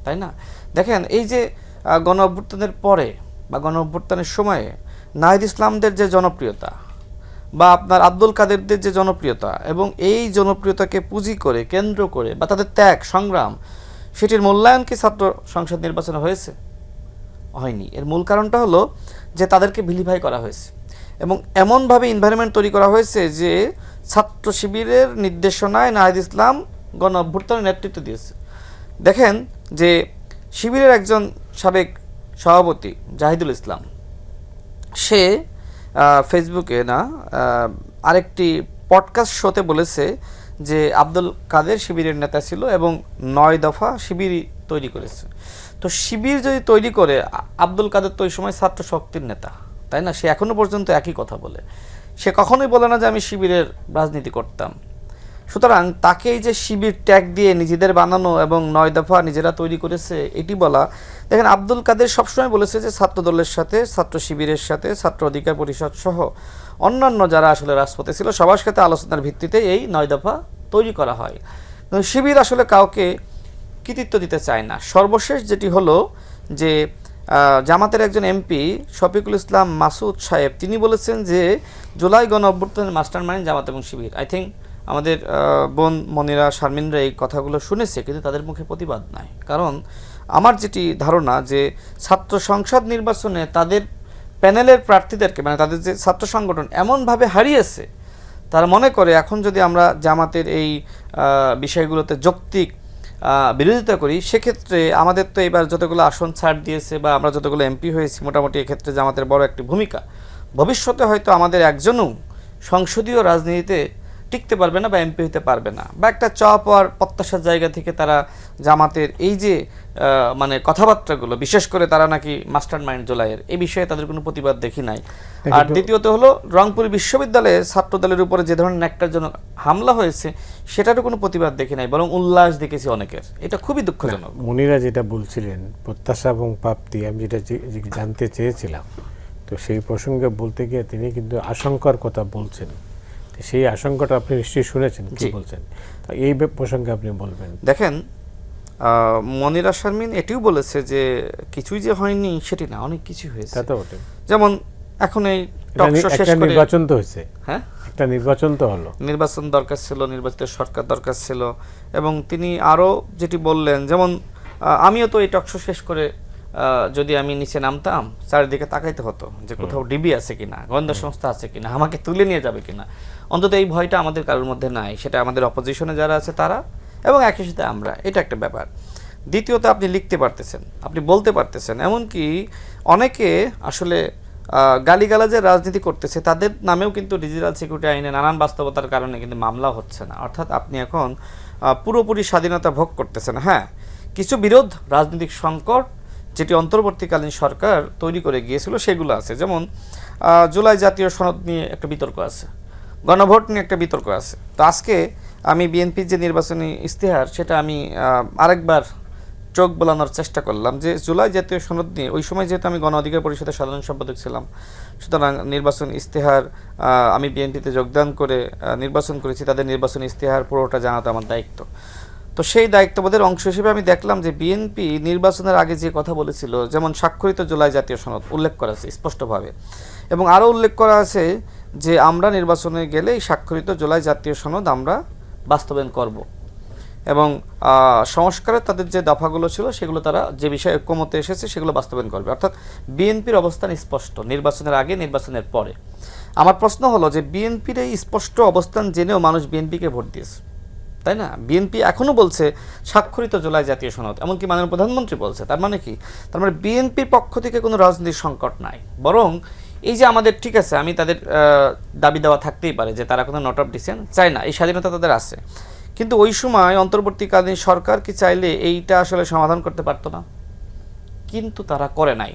তাই না? দেখেন, এই যে গণ অভ্যুত্থানের পরে বা গণ অভ্যুত্থানের সময়ে নাহিদ ইসলামদের যে জনপ্রিয়তা বা আপনার আব্দুল কাদেরদের যে জনপ্রিয়তা, এবং এই জনপ্রিয়তাকে পুঁজি করে কেন্দ্র করে বা তাদের ত্যাগ সংগ্রাম, সেটির মূল্যায়ন কি ছাত্র সংসদ নির্বাচনে হয়েছে? হয়নি। এর মূল কারণটা হলো যে তাদেরকে ভিলিফাই করা হয়েছে এবং এমনভাবে এনভায়রনমেন্ট তৈরি করা হয়েছে যে ছাত্র শিবিরের নির্দেশনায় নাহিদ ইসলাম গণ অভ্যুত্থানের নেতৃত্ব দিয়েছে। দেখেন যে শিবিরের একজন সাবেক সভাপতি জাহিদুল ইসলাম, সে ফেসবুকে না আরেকটি পডকাস্ট শোতে বলেছে যে আব্দুল কাদের শিবিরের নেতা ছিল এবং 9 দফা শিবিরই তৈরি করেছে। তো শিবির যদি তৈরি করে, আব্দুল কাদের তো ওই সময় ছাত্র শক্তির নেতা, তাই না? সে এখনো পর্যন্ত একই কথা বলে, সে কখনোই বলে না যে আমি শিবিরের রাজনীতি করতাম। সুতরাং তাকে এই যে শিবির ট্যাগ দিয়ে নিজেদের বানানো এবং 9 দফা নিজেরা তৈরি করেছে এটি বলা, দেখেন আব্দুল কাদের সবসময় বলেছে যে ছাত্র দলের সাথে, ছাত্র শিবিরের সাথে, ছাত্র অধিকার পরিষদ সহ অন্যান্য যারা আসলে রাজপথে ছিল সবার সাথে আলোচনার ভিত্তিতে এই 9 দফা তৈরি করা হয়। শিবির আসলে কাউকে কৃতিত্ব দিতে চায় না। সর্বশেষ যেটি হলো যে জামাতের একজন এমপি শফিকুল ইসলাম মাসুদ সাহেব, তিনি বলেছেন যে জুলাই গণ অভ্যুত্থানের মাস্টারমাইন্ড জামাত এবং শিবির। আই থিঙ্ক আমাদের বোন মনিরা শারমিনরা এই কথাগুলো শুনেছে, কিন্তু তাদের মুখে প্রতিবাদ নাই। কারণ আমার যেটি ধারণা যে ছাত্র সংসদ নির্বাচনে তাদের প্যানেলের প্রার্থীদেরকে, মানে তাদের যে ছাত্র সংগঠন এমনভাবে হারিয়েছে, তারা মনে করে এখন যদি আমরা জামাতের এই বিষয়গুলোতে যৌক্তিক বিরোধিতা করি, সেক্ষেত্রে আমাদের তো এবার যতগুলো আসন ছাড় দিয়েছে বা আমরা যতগুলো এমপি হয়েছি, মোটামুটি এক্ষেত্রে জামাতের বড় একটি ভূমিকা, ভবিষ্যতে হয়তো আমাদের একজনও সংসদীয় রাজনীতিতে টিকতে পারবে না বা এমপি হতে পারবে না, বা একটা চাপ আর প্রত্যাশার জায়গা থেকে তারা জামাতের এই যে মানে কথাবার্তাগুলো, বিশেষ করে তারা নাকি মাস্টার মাইন্ড জুলাইয়ের, এই বিষয়ে তাদের কোনো প্রতিবাদ দেখি নাই। আর দ্বিতীয়ত হলো রংপুর বিশ্ববিদ্যালয়ে ছাত্র দলের উপরে যে ধরনের ন্যাক্কারজনক হামলা হয়েছে সেটারও কোনো প্রতিবাদ দেখি নাই, বরং উল্লাস দেখেছি অনেকের। এটা খুবই দুঃখজনক। মনিরা যেটা বলছিলেন প্রত্যাশা এবং প্রাপ্তি, আমি যেটা জানতে চেয়েছিলাম, তো সেই প্রসঙ্গে বলতে গিয়ে তিনি কিন্তু আশঙ্কার কথা বলছেন। সেই আশঙ্কাটা আপনি নিশ্চয়ই শুনেছেন, কি বলছেন এই প্রসঙ্গে আপনি বলবেন? দেখেন, মনিরা শারমিন এটিও বলেছে যে কিছুই যে হয়নি সেটি না, অনেক কিছু হয়েছে। তা তো বটে। যেমন এখন এই টকশো শেষ করে নির্বাচন তো হয়েছে, হ্যাঁ একটা নির্বাচন তো হলো, নির্বাচন দরকার ছিল, নির্বাচিত সরকার দরকার ছিল। এবং তিনি আরও যেটি বললেন, যেমন আমিও তো এই টকশো শেষ করে যদি আমি নিচে নামতাম, চারিদিকে তাকাইতে হতো যে কোথাও ডিবি আছে কিনা, গোয়েন্দা সংস্থা আছে কিনা, আমাকে তুলে নিয়ে যাবে কিনা। অন্তত এই ভয়টা আমাদের কারোর মধ্যে নাই, সেটা আমাদের অপোজিশনে যারা আছে তারা এবং একই সাথে আমরা, এটা একটা ব্যাপার। দ্বিতীয়ত আপনি লিখতে পারতেছেন, আপনি বলতে পারতেছেন, এমনকি অনেকে আসলে গালিগালাজের রাজনীতি করতেছে, তাদের নামেও কিন্তু ডিজিটাল সিকিউরিটি আইনে নানান বাস্তবতার কারণে কিন্তু মামলা হচ্ছে না। অর্থাৎ আপনি এখন পুরোপুরি স্বাধীনতা ভোগ করতেছেন। হ্যাঁ, কিছু বিরোধ, রাজনৈতিক সংকট যেটি অন্তর্বর্তীকালীন সরকার তৈরি করে গিয়েছিল সেগুলো আছে, যেমন জুলাই জাতীয় সনদ নিয়ে একটা বিতর্ক আছে, গণভোট নিয়ে একটা বিতর্ক আছে। তো আজকে আমি বিএনপির যে নির্বাচনী ইশতেহার, সেটা আমি আরেকবার চোখ বোলানোর চেষ্টা করলাম যে জুলাই জাতীয় সনদ নিয়ে, ওই সময় যেহেতু আমি গণ অধিকার পরিষদের সাধারণ সম্পাদক ছিলাম, সুতরাং নির্বাচন ইশতেহার আমি বিএনপিতে যোগদান করে নির্বাচন করেছি, তাদের নির্বাচন ইশতেহার পুরোটা জানাতে আমার দায়িত্ব। তো সেই দায়িত্ববোধের অংশ হিসেবে আমি দেখলাম যে বিএনপি নির্বাচনের আগে যে কথা বলেছিল, যেমন স্বাক্ষরিত জুলাই জাতীয় সনদ উল্লেখ করা আছে স্পষ্টভাবে, এবং আরও উল্লেখ করা আছে যে আমরা নির্বাচনে গেলে এই স্বাক্ষরিত জুলাই জাতীয় সনদ আমরা বাস্তবায়ন করব, এবং সংস্কারের তাদের যে দফাগুলো ছিল সেগুলো তারা যে বিষয়ে ঐক্যমতে এসেছে সেগুলো বাস্তবায়ন করবে। অর্থাৎ বিএনপির অবস্থান স্পষ্ট, নির্বাচনের আগে, নির্বাচনের পরে। আমার প্রশ্ন হলো যে বিএনপির এই স্পষ্ট অবস্থান জেনেও মানুষ বিএনপিকে ভোট দিয়েছে, তাই না? বিএনপি এখনো বলছে স্বাক্ষরিত জুলাই জাতীয় সনদ, এমনকি মাননীয় প্রধানমন্ত্রী বলছে। তার মানে কি? তার মানে বিএনপির পক্ষ থেকে কোনো রাজনৈতিক সংকট নাই, বরং এই যে আমাদের, ঠিক আছে, আমি তাদের দাবি দেওয়া থাকতেই পারে যে তারা কোনো নোট অফ ডিসেন্ট চায় না, এই স্বাধীনতা তাদের আছে, কিন্তু ওই সময় অন্তর্বর্তীকালীন সরকার কি চাইলে এইটা আসলে সমাধান করতে পারতো না? কিন্তু তারা করে নাই।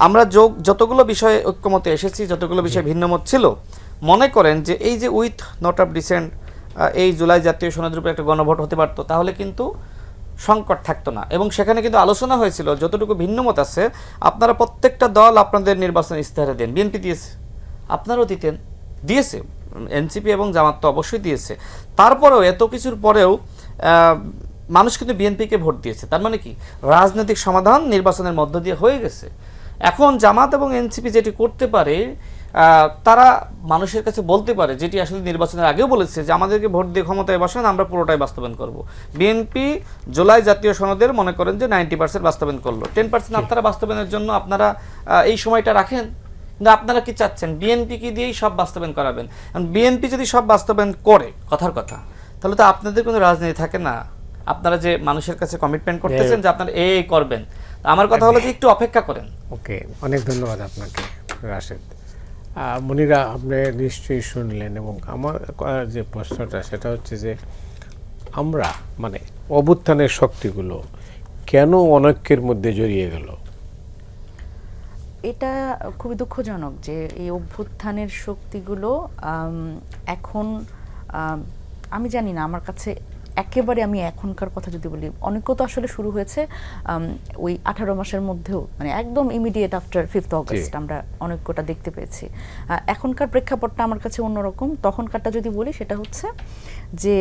আমরা যতগুলো বিষয়ে ঐক্যমতে এসেছি, যতগুলো বিষয়ে ভিন্নমত ছিল, মনে করেন যে এই যে উইথ নোট অফ ডিসেন্ট এই জুলাই জাতীয় সনদের উপরে একটা গণভোট হতে পারতো, তাহলে কিন্তু সংকট থাকতো না। এবং সেখানে কিন্তু আলোচনা হয়েছিল যতটুকু ভিন্নমত আছে আপনারা প্রত্যেকটা দল আপনাদের নির্বাচন ইস্তেহারে দেন। বিএনপি দিয়েছে, আপনারাও দিয়েছে, এনসিপি এবং জামাত তো অবশ্যই দিয়েছে। তারপরেও এত কিছুর পরেও মানুষ কিন্তু বিএনপিকে ভোট দিয়েছে। তার মানে কি? রাজনৈতিক সমাধান নির্বাচনের মধ্য দিয়ে হয়ে গেছে। এখন জামাত এবং এনসিপি যেটি করতে পারে, তারা মানুষের কাছে বলতে পারে, যেটি আসলে নির্বাচনের আগেও বলেছে, যে আমাদেরকে ভোট দিয়ে ক্ষমতায় বসান, আমরা পুরোটাই বাস্তবায়ন করব। বিএনপি জুলাই জাতীয় সনদের মনে করেন যে 90% বাস্তবায়ন করলো, 10% আপনারা বাস্তবায়নের জন্য আপনারা এই সময়টা রাখেন। কিন্তু আপনারা কি চাচ্ছেন? বিএনপি কি দিয়েই সব বাস্তবায়ন করাবেন? বিএনপি যদি সব বাস্তবায়ন করে, কথার কথা, তাহলে তো আপনাদের কোনো রাজনীতি থাকে না। আপনারা যে মানুষের কাছে কমিটমেন্ট করতেছেন যে আপনারা এই করবেন, আমার কথা হলো যে একটু অপেক্ষা করেন। ওকে, অনেক ধন্যবাদ আপনাকে রাশেদ। মনিরা, আপনি নিশ্চয়ই শুনলেন, এবং আমার যে প্রশ্নটা সেটা হচ্ছে যে আমরা মানে অভ্যুত্থানের শক্তিগুলো কেন অনৈক্যের মধ্যে জড়িয়ে গেল? এটা খুবই দুঃখজনক যে এই অভ্যুত্থানের শক্তিগুলো এখন, আমি জানি না, আমার কাছে একেবারে, আমি এখনকার কথা যদি বলি, অনেক তো আসলে শুরু হয়েছে ওই 18 মাসের মধ্যেও, মানে একদম ইমিডিয়েট আফটার 5th অগস্ট আমরা অনেকটা দেখতে পেয়েছি। এখনকার প্রেক্ষাপটটা আমার কাছে অন্যরকম। তখনকারটা যদি বলি, সেটা হচ্ছে যে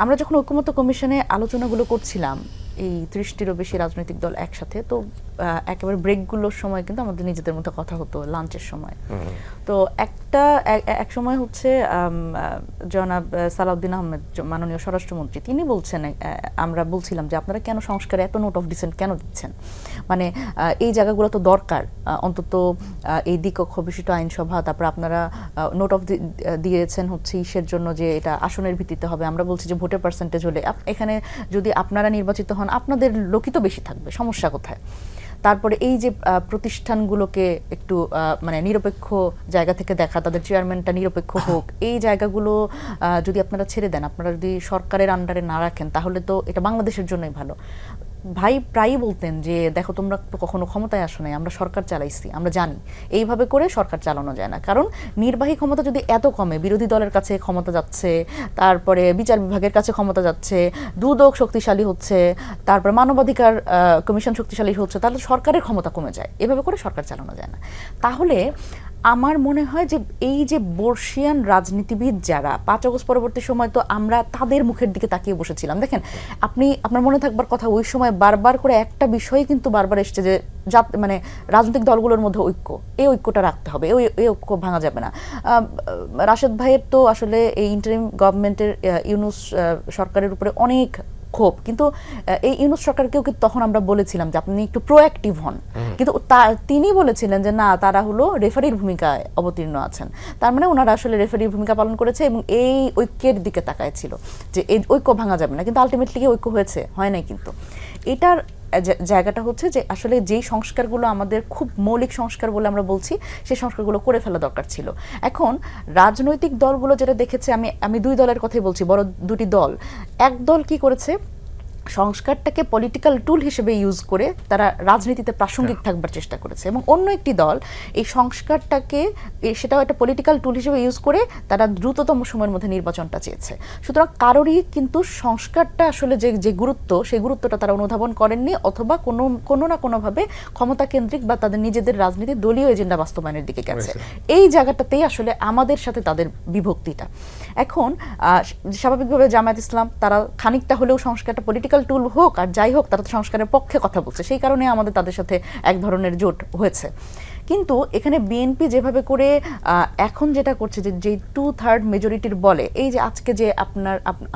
আমরা যখন ঐকমত্য কমিশনে আলোচনাগুলো করছিলাম, এই 30টিরও বেশি রাজনৈতিক দল একসাথে, তো একেবারে ব্রেকগুলোর সময় কিন্তু আমাদের নিজেদের মধ্যে কথা হতো, লাঞ্চের সময়। তো এক সময় হচ্ছে জনাব সালাউদ্দিন আহমেদ, মাননীয় স্বরাষ্ট্রমন্ত্রী, তিনি বলছেন, আমরা বলছিলাম যে আপনারা কেন সংস্কারে এত নোট অফ ডিসেন্ট কেন দিচ্ছেন, মানে এই জায়গাগুলো তো দরকার, অন্তত এই দ্বিকক্ষ বিশিষ্ট আইনসভা, তারপর আপনারা নোট অফ দিয়েছেন হচ্ছে ইসের জন্য যে এটা আসনের ভিত্তিতে হবে। আমরা বলছি যে ভোটের পার্সেন্টেজ হলে এখানে যদি আপনারা নির্বাচিত হন, আপনাদের লোকই তো বেশি থাকবে, সমস্যা কোথায়? তারপরে এই যে প্রতিষ্ঠানগুলোকে একটু মানে নিরপেক্ষ জায়গা থেকে দেখা, তাদের চেয়ারম্যানটা নিরপেক্ষ হোক, এই জায়গাগুলো যদি আপনারা ছেড়ে দেন, আপনারা যদি সরকারের আন্ডারে না রাখেন, তাহলে তো এটা বাংলাদেশের জন্যই ভালো। ভাই প্রায়ই বলতেন যে দেখো, তোমরা তো কখনো ক্ষমতায় আসো নাই, আমরা সরকার চালাইছি, আমরা জানি এইভাবে করে সরকার চালানো যায় না। কারণ নির্বাহী ক্ষমতা যদি এত কমে, বিরোধী দলের কাছে ক্ষমতা যাচ্ছে, তারপরে বিচার বিভাগের কাছে ক্ষমতা যাচ্ছে, দুদক শক্তিশালী হচ্ছে, তারপরে মানবাধিকার কমিশন শক্তিশালী হচ্ছে, তাহলে সরকারের ক্ষমতা কমে যায়। এভাবে করে সরকার চালানো যায় না। তাহলে আমার মনে হয় যে এই যে বর্ষিয়ান রাজনীতিবিদ যারা 5 আগস্ট পরবর্তী সময়, তো আমরা তাদের মুখের দিকে তাকিয়ে বসেছিলাম। দেখেন, আপনার মনে থাকবার কথা, ওই সময় বারবার করে একটা বিষয় কিন্তু বারবার এসছে যে মানে রাজনৈতিক দলগুলোর মধ্যে ঐক্য, এই ঐক্যটা রাখতে হবে, এই ঐক্য ভাঙা যাবে না। রাশেদ ভাইয়ের তো আসলে এই ইন্টারিম গভর্নমেন্টের ইউনূস সরকারের উপরে অনেক ক্ষোভ, কিন্তু এই ইউনূস সরকারকেও কিন্তু তখন আমরা বলেছিলাম যে আপনি একটু প্রোঅ্যাক্টিভ হন, কিন্তু তিনি বলেছিলেন যে না, তারা হলো রেফারির ভূমিকায় অবতীর্ণ আছেন। তার মানে ওনারা আসলে রেফারির ভূমিকা পালন করেছে এবং এই ঐক্যের দিকে তাকায়ছিল যে এই ঐক্য ভাঙা যাবে না। কিন্তু আলটিমেটলি কি ঐক্য হয়েছে? হয় নাই। কিন্তু এটার জায়গাটা হচ্ছে যে আসলে যেই সংস্কারগুলো আমাদের খুব মৌলিক সংস্কার বলে আমরা বলছি, সেই সংস্কারগুলো করে ফেলা দরকার ছিল। এখন রাজনৈতিক দলগুলো যেটা দেখেছে, আমি 2 দলের কথাই বলছি, বড় 2টি দল। এক দল কি করেছে, সংস্কারটাকে পলিটিক্যাল টুল হিসেবে ইউজ করে তারা রাজনীতিতে প্রাসঙ্গিক থাকবার চেষ্টা করেছে, এবং অন্য একটি দল এই সংস্কারটাকে সেটাও একটা পলিটিক্যাল টুল হিসেবে ইউজ করে তারা দ্রুততম সময়ের মধ্যে নির্বাচনটা চেয়েছে। সুতরাং কারোরই কিন্তু সংস্কারটা আসলে যে গুরুত্ব, সেই গুরুত্বটা তারা অনুধাবন করেননি, অথবা কোনো না কোনোভাবে ক্ষমতা কেন্দ্রিক বা তাদের নিজেদের রাজনীতি দলীয় এজেন্ডা বাস্তবায়নের দিকে গেছে। এই জায়গাটাতেই আসলে আমাদের সাথে তাদের বিভক্তিটা। এখন স্বাভাবিকভাবে জামায়াত ইসলাম তারা খানিকটা হলেও সংস্কারটা পলিটিক্যাল টুল হোক আর যাই হোক, তারা তো সংস্কারের পক্ষে কথা বলছে, সেই কারণে আমাদের তাদের সাথে এক ধরনের জোট হয়েছে। কিন্তু এখানে বিএনপি যেভাবে করে এখন যেটা করছে যে 2/3 মেজরিটির বলে, এই যে আজকে যে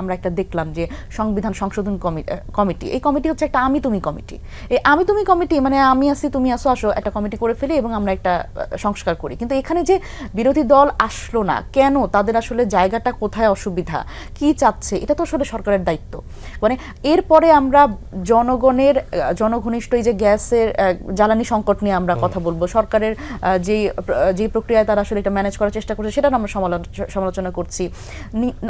আমরা একটা দেখলাম যে সংবিধান সংশোধন কমিটি, এই কমিটি হচ্ছে একটা আমি তুমি কমিটি। এই আমি তুমি কমিটি মানে আমি আসি তুমি আসো, আসো একটা কমিটি করে ফেলি এবং আমরা একটা সংস্কার করি। কিন্তু এখানে যে বিরোধী দল আসলো না কেন, তাদের আসলে জায়গাটা কোথায় অসুবিধা, কি চাচ্ছে, এটা তো আসলে সরকারের দায়িত্ব। মানে এরপরে আমরা জনগণের জনঘনিষ্ঠ এই যে গ্যাসের জ্বালানি সংকট নিয়ে আমরা কথা বলবো, সরকারের যে প্রক্রিয়ায় তারা আসলে এটা ম্যানেজ করার চেষ্টা করছে সেটা আমরা সমালোচনা করছি,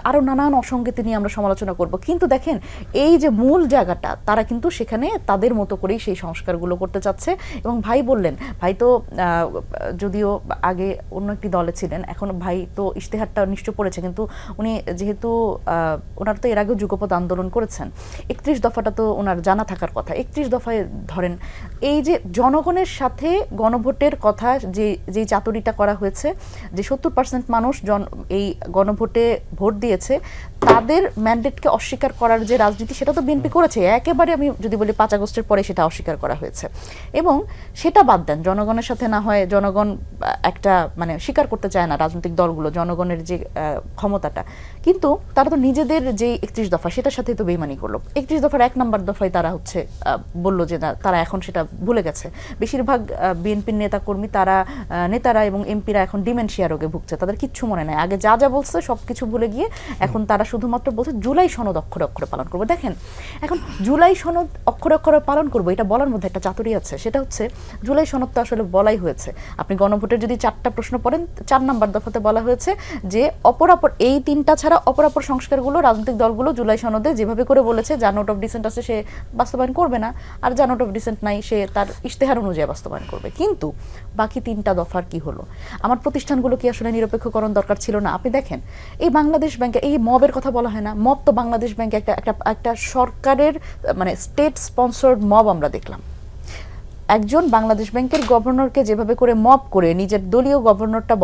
আরও নানান অসঙ্গতি নিয়ে আমরা সমালোচনা করব। কিন্তু দেখেন এই যে মূল জায়গাটা, তারা কিন্তু সেখানে তাদের মতো করেই সেই সংস্কারগুলো করতে চাচ্ছে। এবং ভাই বললেন, ভাই তো যদিও আগে অন্য একটি দলে ছিলেন, এখন ভাই তো ইশতেহারটা নিশ্চয় পড়েছে, কিন্তু উনি যেহেতু ওনার তো এর আগেও যুগপৎ আন্দোলন করেছেন, 31 দফাটা তো ওনার জানা থাকার কথা। 31 দফায় ধরেন এই যে জনগণের সাথে গণভোটের কথা যে চাতুরিটা করা হয়েছে, যে 70% মানুষ এই গণভোটে ভোট দিয়েছে, তাদের ম্যান্ডেটকে অস্বীকার করার যে রাজনীতি, সেটা তো বিএনপি করেছে একেবারে। আমি যদি বলি 5 আগস্টের পরে সেটা অস্বীকার করা হয়েছে। এবং সেটা বাদ দেন, জনগণের সাথে না হয় জনগণ একটা মানে স্বীকার করতে চায় না রাজনৈতিক দলগুলো জনগণের যে ক্ষমতাটা, কিন্তু তারা তো নিজেদের যে 31 দফা সেটার সাথে তো বেইমানি করলো। 31 দফার 1 নম্বর দফায় তারা হচ্ছে বললো যে না, তারা এখন সেটা ভুলে গেছে। বেশিরভাগ বিএনপির নেতাকর্মী, নেতারা এবং এমপিরা এখন ডিমেনশিয়া রোগে ভুগছে, তাদের কিচ্ছু মনে নাই। আগে যা যা বলছে সব কিছু ভুলে গিয়ে এখন তারা শুধুমাত্র বলছে জুলাই সনদ অক্ষরে অক্ষরে পালন করবো। দেখেন এখন জুলাই সনদ অক্ষরে অক্ষরে পালন করবো, এটা বলার মধ্যে একটা চাতুরি আছে। সেটা হচ্ছে জুলাই সনদ তো আসলে বলাই হয়েছে, আপনি গণভোটের যদি 4টা প্রশ্ন পড়েন, 4 নম্বর দফাতে বলা হয়েছে যে অপরাপর এই 3টা ছাড়া অপরাপর সংস্কারগুলো রাজনৈতিক দলগুলো জুলাই সনদে যেভাবে করে বলেছে, যা নোট অফ ডিসেন্ট আছে সে বাস্তবায়ন করবে না, আর যা নোট অফ ডিসেন্ট নাই সে তার ইশতেহার অনুযায়ী বাস্তবায়ন করবে। কিন্তু বাকি 3টা দফার কি হলো? আমার প্রতিষ্ঠানগুলো কি আসলে নিরপেক্ষকরণ দরকার ছিল না? আপনি দেখেন এই বাংলাদেশ ব্যাংকে এই মবের কথা বলা হয় না, মব তো বাংলাদেশ ব্যাংকে একটা সরকারের মানে স্টেট স্পন্সর্ড মব আমরা দেখলাম। একজন বাংলাদেশ ব্যাংকের গভর্নরকে যেভাবে করে মব করে নিজের দলীয় গভর্নরটা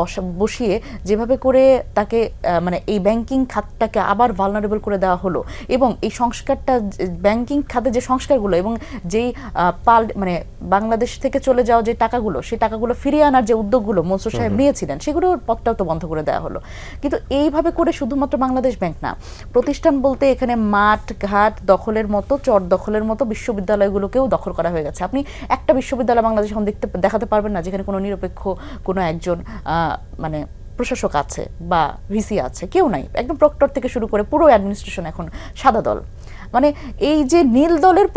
বসিয়ে যেভাবে করে তাকে মানে এই ব্যাংকিং খাতটাকে আবার ভালনারেবল করে দেওয়া হলো, এবং এই সংস্কারটা ব্যাংকিং খাতে যে সংস্কারগুলো এবং যেই মানে বাংলাদেশ থেকে চলে যাওয়া যে টাকাগুলো, সেই টাকাগুলো ফিরিয়ে আনার যে উদ্যোগগুলো মনসুর সাহেব নিয়েছিলেন, সেগুলোর পথটাও তো বন্ধ করে দেওয়া হলো। কিন্তু এইভাবে করে শুধুমাত্র বাংলাদেশ ব্যাংক না, প্রতিষ্ঠান বলতে এখানে মাঠ ঘাট দখলের মতো, চর দখলের মতো বিশ্ববিদ্যালয়গুলোকেও দখল করা হয়ে গেছে। আপনি একটা বিশ্ববিদ্যালয় বাংলাদেশ এখন দেখাতে পারবেন না যেখানে কোনো নিরপেক্ষ কোনো একজন মানে প্রশাসক আছে বা ভিসি আছে, কেউ নাই। একদম প্রক্টর থেকে শুরু করে পুরো অ্যাডমিনিস্ট্রেশন এখন সাদা দল। মানে এই যে নীল দলের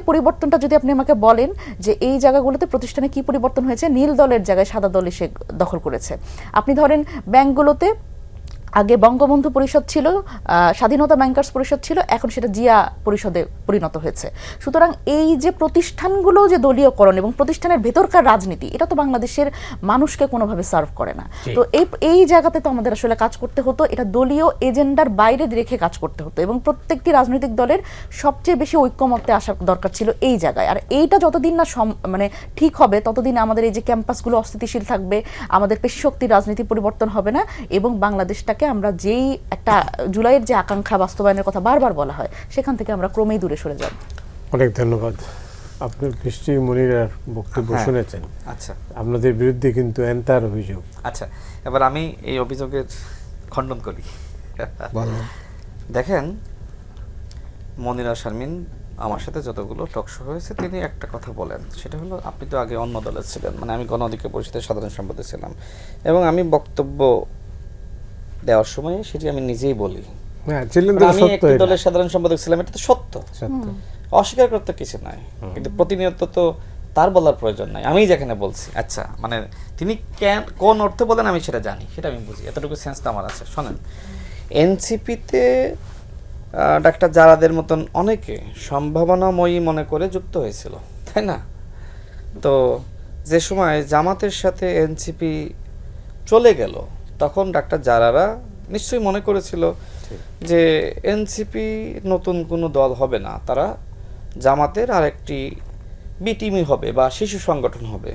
পরিবর্তনটা যদি আপনি আমাকে বলেন যে এই জায়গাগুলোতে প্রতিষ্ঠানে কি পরিবর্তন হয়েছে, নীল দলের জায়গায় সাদা দল এসে দখল করেছে। আপনি ধরেন ব্যাংকগুলোতে আগে বঙ্গবন্ধু পরিষদ ছিল, স্বাধীনতা ব্যাংকার্স পরিষদ ছিল, এখন সেটা জিয়া পরিষদে পরিণত হয়েছে। সুতরাং এই যে প্রতিষ্ঠানগুলো যে দলীয়করণ এবং প্রতিষ্ঠানের ভেতরকার রাজনীতি, এটা তো বাংলাদেশের মানুষকে কোনোভাবে সার্ভ করে না। তো এই জায়গাতে তো আমাদের আসলে কাজ করতে হতো, এটা দলীয় এজেন্ডার বাইরে রেখে কাজ করতে হতো, এবং প্রত্যেকটি রাজনৈতিক দলের সবচেয়ে বেশি ঐক্যমত্যে আসার দরকার ছিল এই জায়গায়। আর এইটা যতদিন না মানে ঠিক হবে, ততদিন আমাদের এই যে ক্যাম্পাসগুলো অস্থিতিশীল থাকবে, আমাদের পেশি শক্তির রাজনীতি পরিবর্তন হবে না, এবং বাংলাদেশটাকে আমরা যেই একটা জুলাইয়ের যে আকাঙ্ক্ষা বাস্তবায়নের কথা বারবার বলা হয়, সেখান থেকে আমরা ক্রমেই দূরে সরে যাব। অনেক ধন্যবাদ। আপনি নিশ্চয়ই মনিরার বক্তব্য শুনেছেন। আচ্ছা, আপনাদের বিরুদ্ধে কিন্তু এন্টার অভিযোগ। আচ্ছা, এবার আমি এই অভিযোগের খণ্ডন করি। দেখেন, মনিরা শারমিন আমার সাথে যতগুলো টকশো হয়েছে, তিনি একটা কথা বলেন, সেটা হলো আপনি তো আগে অন্য দলে ছিলেন, মানে আমি গণ অধিকার পরিষদের সাধারণ সম্পাদক ছিলাম, এবং আমি বক্তব্য দেওয়ার সময় সেটি আমি নিজেই বলি, আমি একটি দলের সাধারণ সম্পাদক ছিলাম, এটা তো সত্য, অস্বীকার করতে কিছু নাই, কিন্তু প্রতিনিয়ত তো তার বলার প্রয়োজন নাই, আমি যেখানে বলছি। আচ্ছা, মানে তিনি কোন অর্থে বলেন আমি সেটা জানি, সেটা আমি বুঝি, এতটুকু সেন্স তো আমার আছে। শোনেন, এনসিপিতে ডাক্তার জারাদের মতন অনেকে সম্ভাবনাময়ী মনে করে যুক্ত হয়েছিল, তাই না? তো যে সময় জামাতের সাথে এনসিপি চলে গেল, তখন ডাক্তার জারারা নিশ্চয়ই মনে করেছিল যে এনসিপি নতুন কোনো দল হবে না, তারা জামাতের আরেকটি বি টিমই হবে বা শিশু সংগঠন হবে।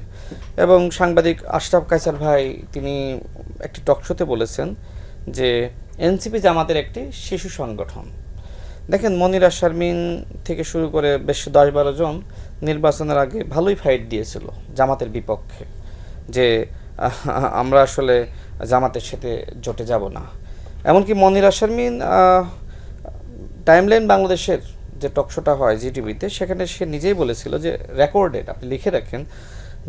এবং সাংবাদিক আশরাফ কায়সার ভাই তিনি একটি টকশোতে বলেছেন যে এনসিপি জামাতের একটি শিশু সংগঠন। দেখেন, মনিরা শারমিন থেকে শুরু করে বেশ 10-12 জন নির্বাচনের আগে ভালোই ফাইট দিয়েছিল জামাতের বিপক্ষে, যে আমরা আসলে জামাতের সাথে জোটে যাব না। এমনকি মনিরা শারমিন টাইমলাইন বাংলাদেশের যে টকশোটা হয় জিটিভিতে, সেখানে সে নিজেই বলেছিল যে রেকর্ডেড, আপনি লিখে রাখেন,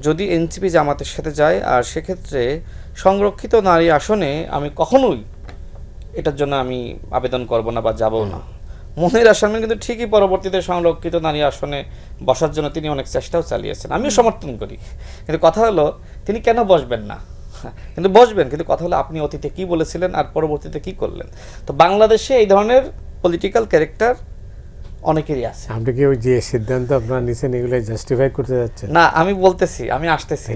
যদি এনসিপি জামাতের সাথে যায় আর সেক্ষেত্রে সংরক্ষিত নারী আসনে আমি কখনোই এটার জন্য আমি আবেদন করব না বা যাব না। মনিরা শারমিন কিন্তু ঠিকই পরবর্তীতে সংরক্ষিত নারী আসনে বসার জন্য তিনি অনেক চেষ্টাও চালিয়েছেন, আমিও সমর্থন করি। কিন্তু কথা হলো তিনি কেন বসবেন না? কিন্তু বসবেন, কিন্তু কথা হলো আপনি অতীতে কি বলেছিলেন আর পরবর্তীতে কি করলেন। তো বাংলাদেশে এই ধরনের পলিটিক্যাল ক্যারেক্টার অনেকেরই আছে। আপনি কি ওই যে সিদ্ধান্ত আপনারা নিছেন এগুলো জাস্টিফাই করতে যাচ্ছেন? না, আমি বলতেছি, আমি আসতেছি,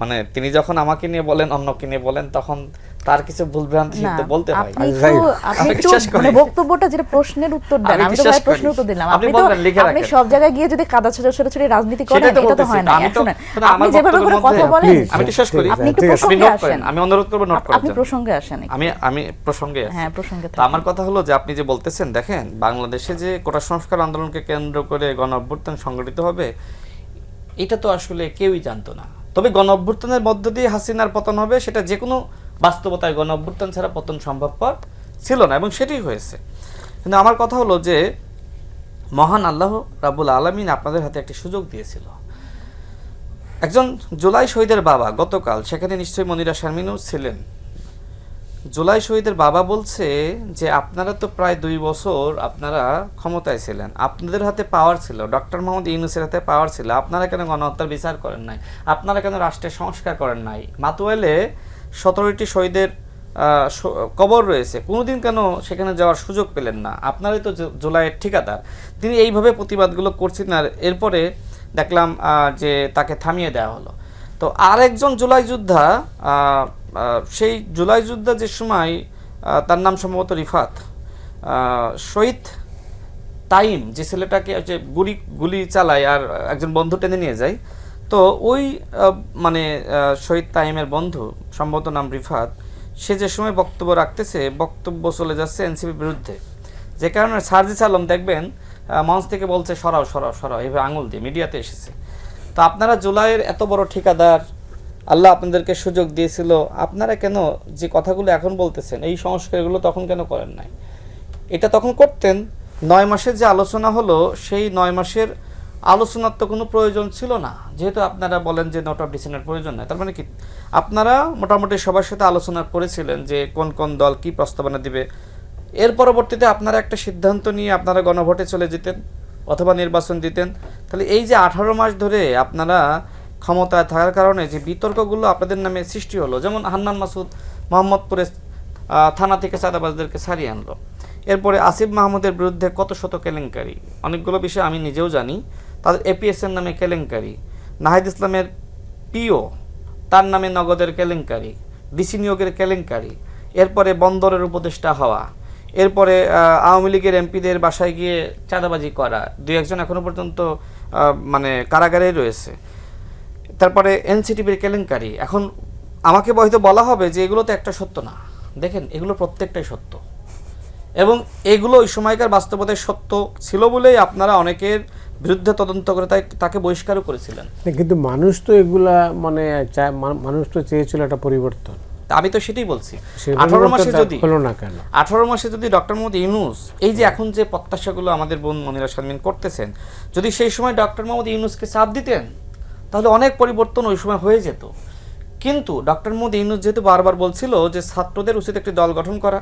মানে তিনি যখন আমাকে নিয়ে বলেন, অন্যকে নিয়ে বলেন, তখন তার কিছু ভুলভ্রান্তি না, সিদ্ধ বলতে হয়। আপনি একটু মানে বক্তব্যটা যেটা প্রশ্নের উত্তর দেন, আমি তো ভাই প্রশ্নের উত্তর দিলাম, আপনি তো আপনি সব জায়গায় গিয়ে যদি কাদা ছোড়াছুড়ি রাজনীতি করেন এটা তো হয় না। শুনেন, আপনি যেভাবে করে কথা বলেন, আমি তো শেষ করি, আপনি একটু প্রসঙ্গে আসেন। আমি অনুরোধ করব নোট করার জন্য। আপনি প্রসঙ্গে আসেন। আমি প্রসঙ্গে আছি। হ্যাঁ, প্রসঙ্গে তো আমার কথা হলো যে আপনি যে বলতেছেন, দেখেন বাংলাদেশে যে কোটা সংস্কার আন্দোলনকে কেন্দ্র করে গণ অভ্যুত্থান সংগঠিত হবে, এটা তো আসলে কেউই জানতো না। তবে গণ অভ্যুত্থানের মধ্য দিয়ে হাসিনার পতন হবে, সেটা যে কোনো বাস্তবতায় গণ অভ্যুত্থান ছাড়া পতন সম্ভবপর ছিল না, এবং সেটাই হয়েছে। কিন্তু আমার কথা হলো যে মহান আল্লাহ রাব্বুল আলামিন আপনাদের হাতে একটি সুযোগ দিয়েছিল। একজন জুলাই শহীদের বাবা গতকাল, সেখানে নিশ্চয়ই মনিরা শারমিনও ছিলেন, জুলাই শহীদের বাবা বলছে যে আপনারা তো প্রায় 2 বছর আপনারা ক্ষমতায় ছিলেন, আপনাদের হাতে পাওয়ার ছিল, ডক্টর মোহাম্মদ ইউনূসের হাতে পাওয়ার ছিল, আপনারা কেন গণহত্যার বিচার করেন নাই, আপনারা কেন রাষ্ট্রের সংস্কার করেন নাই, মাতুয়াইলে 17টি শহীদের কবর রয়েছে, কোনোদিন কেন সেখানে যাওয়ার সুযোগ পেলেন না, আপনারাই তো জুলাইয়ের ঠিকাদার। তিনি এইভাবে প্রতিবাদগুলো করছিলেন, আর এরপরে দেখলাম যে তাকে থামিয়ে দেওয়া হলো। তো আরেকজন জুলাই যোদ্ধা, সেই জুলাই যোদ্ধা যে সময় তার নাম সম্ভবত রিফাত, শহীদ তাইম, যে ছেলেটাকে যে গুলি চালায় আর একজন বন্ধু টেনে নিয়ে যায়, তো ওই মানে শহীদ তাইমের বন্ধু, সম্ভবত নাম রিফাত, সে যে সময় বক্তব্য রাখতেছে, বক্তব্য চলে যাচ্ছে এনসিপির বিরুদ্ধে, যে কারণে সার্জিস আলম দেখবেন মঞ্চ থেকে বলছে সরাও সরাও সরাও, এইভাবে আঙুল দিয়ে মিডিয়াতে এসেছে। তো আপনারা জুলাইয়ের এত বড় ঠিকাদার, আল্লাহ আপনাদেরকে সুযোগ দিয়েছিল, আপনারা কেন যে কথাগুলো এখন বলতেছেন এই সংস্কারগুলো তখন কেন করেন নাই? এটা তখন করতেন। 9 মাসের যে আলোচনা হলো, সেই 9 মাসের আলোচনার তো কোনো প্রয়োজন ছিল না, যেহেতু আপনারা বলেন যে নোট অফ ডিসেন্টের প্রয়োজন নাই। তার মানে কি আপনারা মোটামুটি সবার সাথে আলোচনা করেছিলেন যে কোন কোন দল কি প্রস্তাবনা দিবে, এর পরবর্তীতে আপনারা একটা সিদ্ধান্ত নিয়ে আপনারা গণভোটে চলে যেতেন অথবা নির্বাচন দিতেন। তাহলে এই যে 18 মাস ধরে আপনারা ক্ষমতায় থাকার কারণে যে বিতর্কগুলো আপনাদের নামে সৃষ্টি হলো, যেমন হান্নান মাসুদ মোহাম্মদপুরে থানা থেকে চাঁদাবাজদেরকে ছাড়িয়ে আনলো, এরপরে আসিফ মাহমুদের বিরুদ্ধে কত শত কেলেঙ্কারি, অনেকগুলো বিষয় আমি নিজেও জানি, তাদের এপিএসের নামে কেলেঙ্কারি, নাহিদ ইসলামের পিও তার নামে নগদের কেলেঙ্কারি, ডিসি নিয়োগের কেলেঙ্কারি, এরপরে বন্দরের উপদেষ্টা হওয়া, এরপরে আওয়ামী লীগের এমপিদের বাসায় গিয়ে চাঁদাবাজি করা, 2-1 জন এখনো পর্যন্ত মানে কারাগারেই রয়েছে, তারপরে এনসিটিভির কেলেঙ্কারি। এখন আমাকে হয়তো বলা হবে যে এগুলো তো একটা সত্য না, দেখেন এগুলো প্রত্যেকটাই সত্য, এবং এগুলো ওই সময়কার বাস্তবতায় সত্য ছিল বলেই আপনারা অনেকের বিরুদ্ধে তদন্ত করে তাকে বহিষ্কারও করেছিলেন। কিন্তু মানুষ তো এগুলা মানে মানুষ তো চেয়েছিল একটা পরিবর্তন। আমি তো সেটাই বলছি, 18 মাসে যদি হলো না কেন? 18 মাসে যদি ডক্টর মোহাম্মদ ইউনূস এই যে এখন যে প্রত্যাশাগুলো আমাদের বোন মনিরা শারমিন করতেছেন, যদি সেই সময় ডক্টর মোহাম্মদ ইউনূসকে চাপ দিতেন তাহলে অনেক পরিবর্তন ওই সময় হয়ে যেত। কিন্তু ডক্টর মোহাম্মদ ইউনূস যেহেতু বারবার বলছিল যে ছাত্রদের উচিত একটি দল গঠন করা,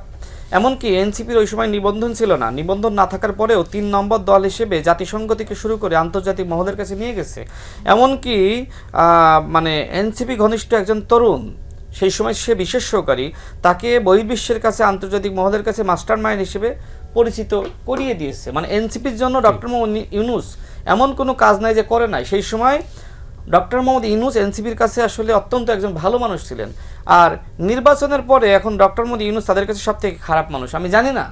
এমনকি এনসিপির ওই সময় নিবন্ধন ছিল না, নিবন্ধন না থাকার পরেও 3 নম্বর দল হিসেবে জাতিসংঘ থেকে শুরু করে আন্তর্জাতিক মহলের কাছে নিয়ে গেছে, এমনকি মানে এনসিপি ঘনিষ্ঠ একজন তরুণ, সেই সময় সে বিশেষ সহকারী, তাকে বহির্বিশ্বের কাছে আন্তর্জাতিক মহলের কাছে মাস্টার মাইন্ড হিসেবে পরিচিত করিয়ে দিয়েছে। মানে এনসিপির জন্য ডক্টর মোহাম্মদ ইউনূস এমন কোনো কাজ নাই যে করে নাই। সেই সময় ডক্টর মোহাম্মদ ইউনূস এনসিপির কাছে আসলে অত্যন্ত একজন ভালো মানুষ ছিলেন, আর নির্বাচনের পরে এখন ডক্টর মোহাম্মদ ইউনূস তাদের কাছে সবথেকে খারাপ মানুষ। আমি জানি না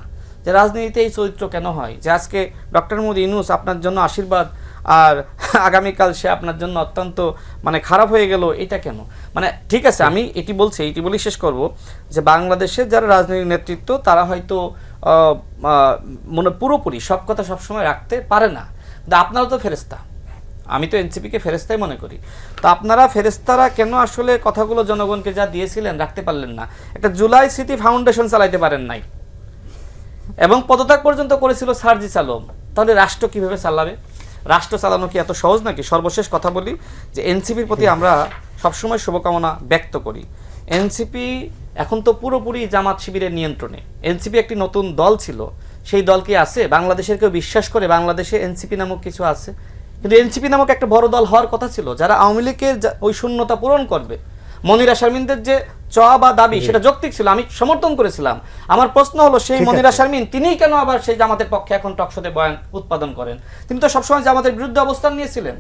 যে রাজনীতিতে এই চরিত্র কেন হয়, যে আজকে ডক্টর মোহাম্মদ ইউনূস আপনার জন্য আশীর্বাদ আর আগামীকাল সে আপনার জন্য অত্যন্ত মানে খারাপ হয়ে গেল, এটা কেন? মানে ঠিক আছে, আমি এটি বলেই শেষ করব যে বাংলাদেশের যারা রাজনৈতিক নেতৃত্ব তারা হয়তো পুরোপুরি সব কথা সবসময় রাখতে পারে না, কিন্তু আপনারা তো ফেরেস্তা, আমি তো এনসিপিকে ফেরেস্তাই মনে করি। তো আপনারা ফেরেস্তারা কেন আসলে কথাগুলো জনগণকে যা দিয়েছিলেন রাখতে পারলেন না? একটা জুলাই স্মৃতি ফাউন্ডেশন চালাইতে পারেন নাই, এবং পদত্যাগ পর্যন্ত করেছিল সার্জিস আলম। তাহলে রাষ্ট্র কিভাবে চালাবে? রাষ্ট্র চালানো কি এত সহজ নাকি? সর্বশেষ কথা বলি যে এনসিপির প্রতি আমরা সবসময় শুভকামনা ব্যক্ত করি। এনসিপি এখন তো পুরোপুরি জামাত শিবিরের নিয়ন্ত্রণে। এনসিপি একটি নতুন দল ছিল, সেই দল কি আছে? বাংলাদেশের কেউ বিশ্বাস করে বাংলাদেশে এনসিপি নামক কিছু আছে? কিন্তু এনসিপি নামক একটা বড় দল হওয়ার কথা ছিল, যারা আওয়ামী লীগের ওই শূন্যতা পূরণ করবে। মনিরা শারমিনদের যে চাওয়া বা দাবি সেটা যৌক্তিক ছিল, আমি সমর্থন করেছিলাম। আমার প্রশ্ন হলো সেই মনিরা শারমিন তিনিই কেন আবার সেই জামাতের পক্ষে এখন টকশোতে বয়ান উৎপাদন করেন? তিনি তো সবসময় জামাতের বিরুদ্ধে অবস্থান নিয়েছিলেন।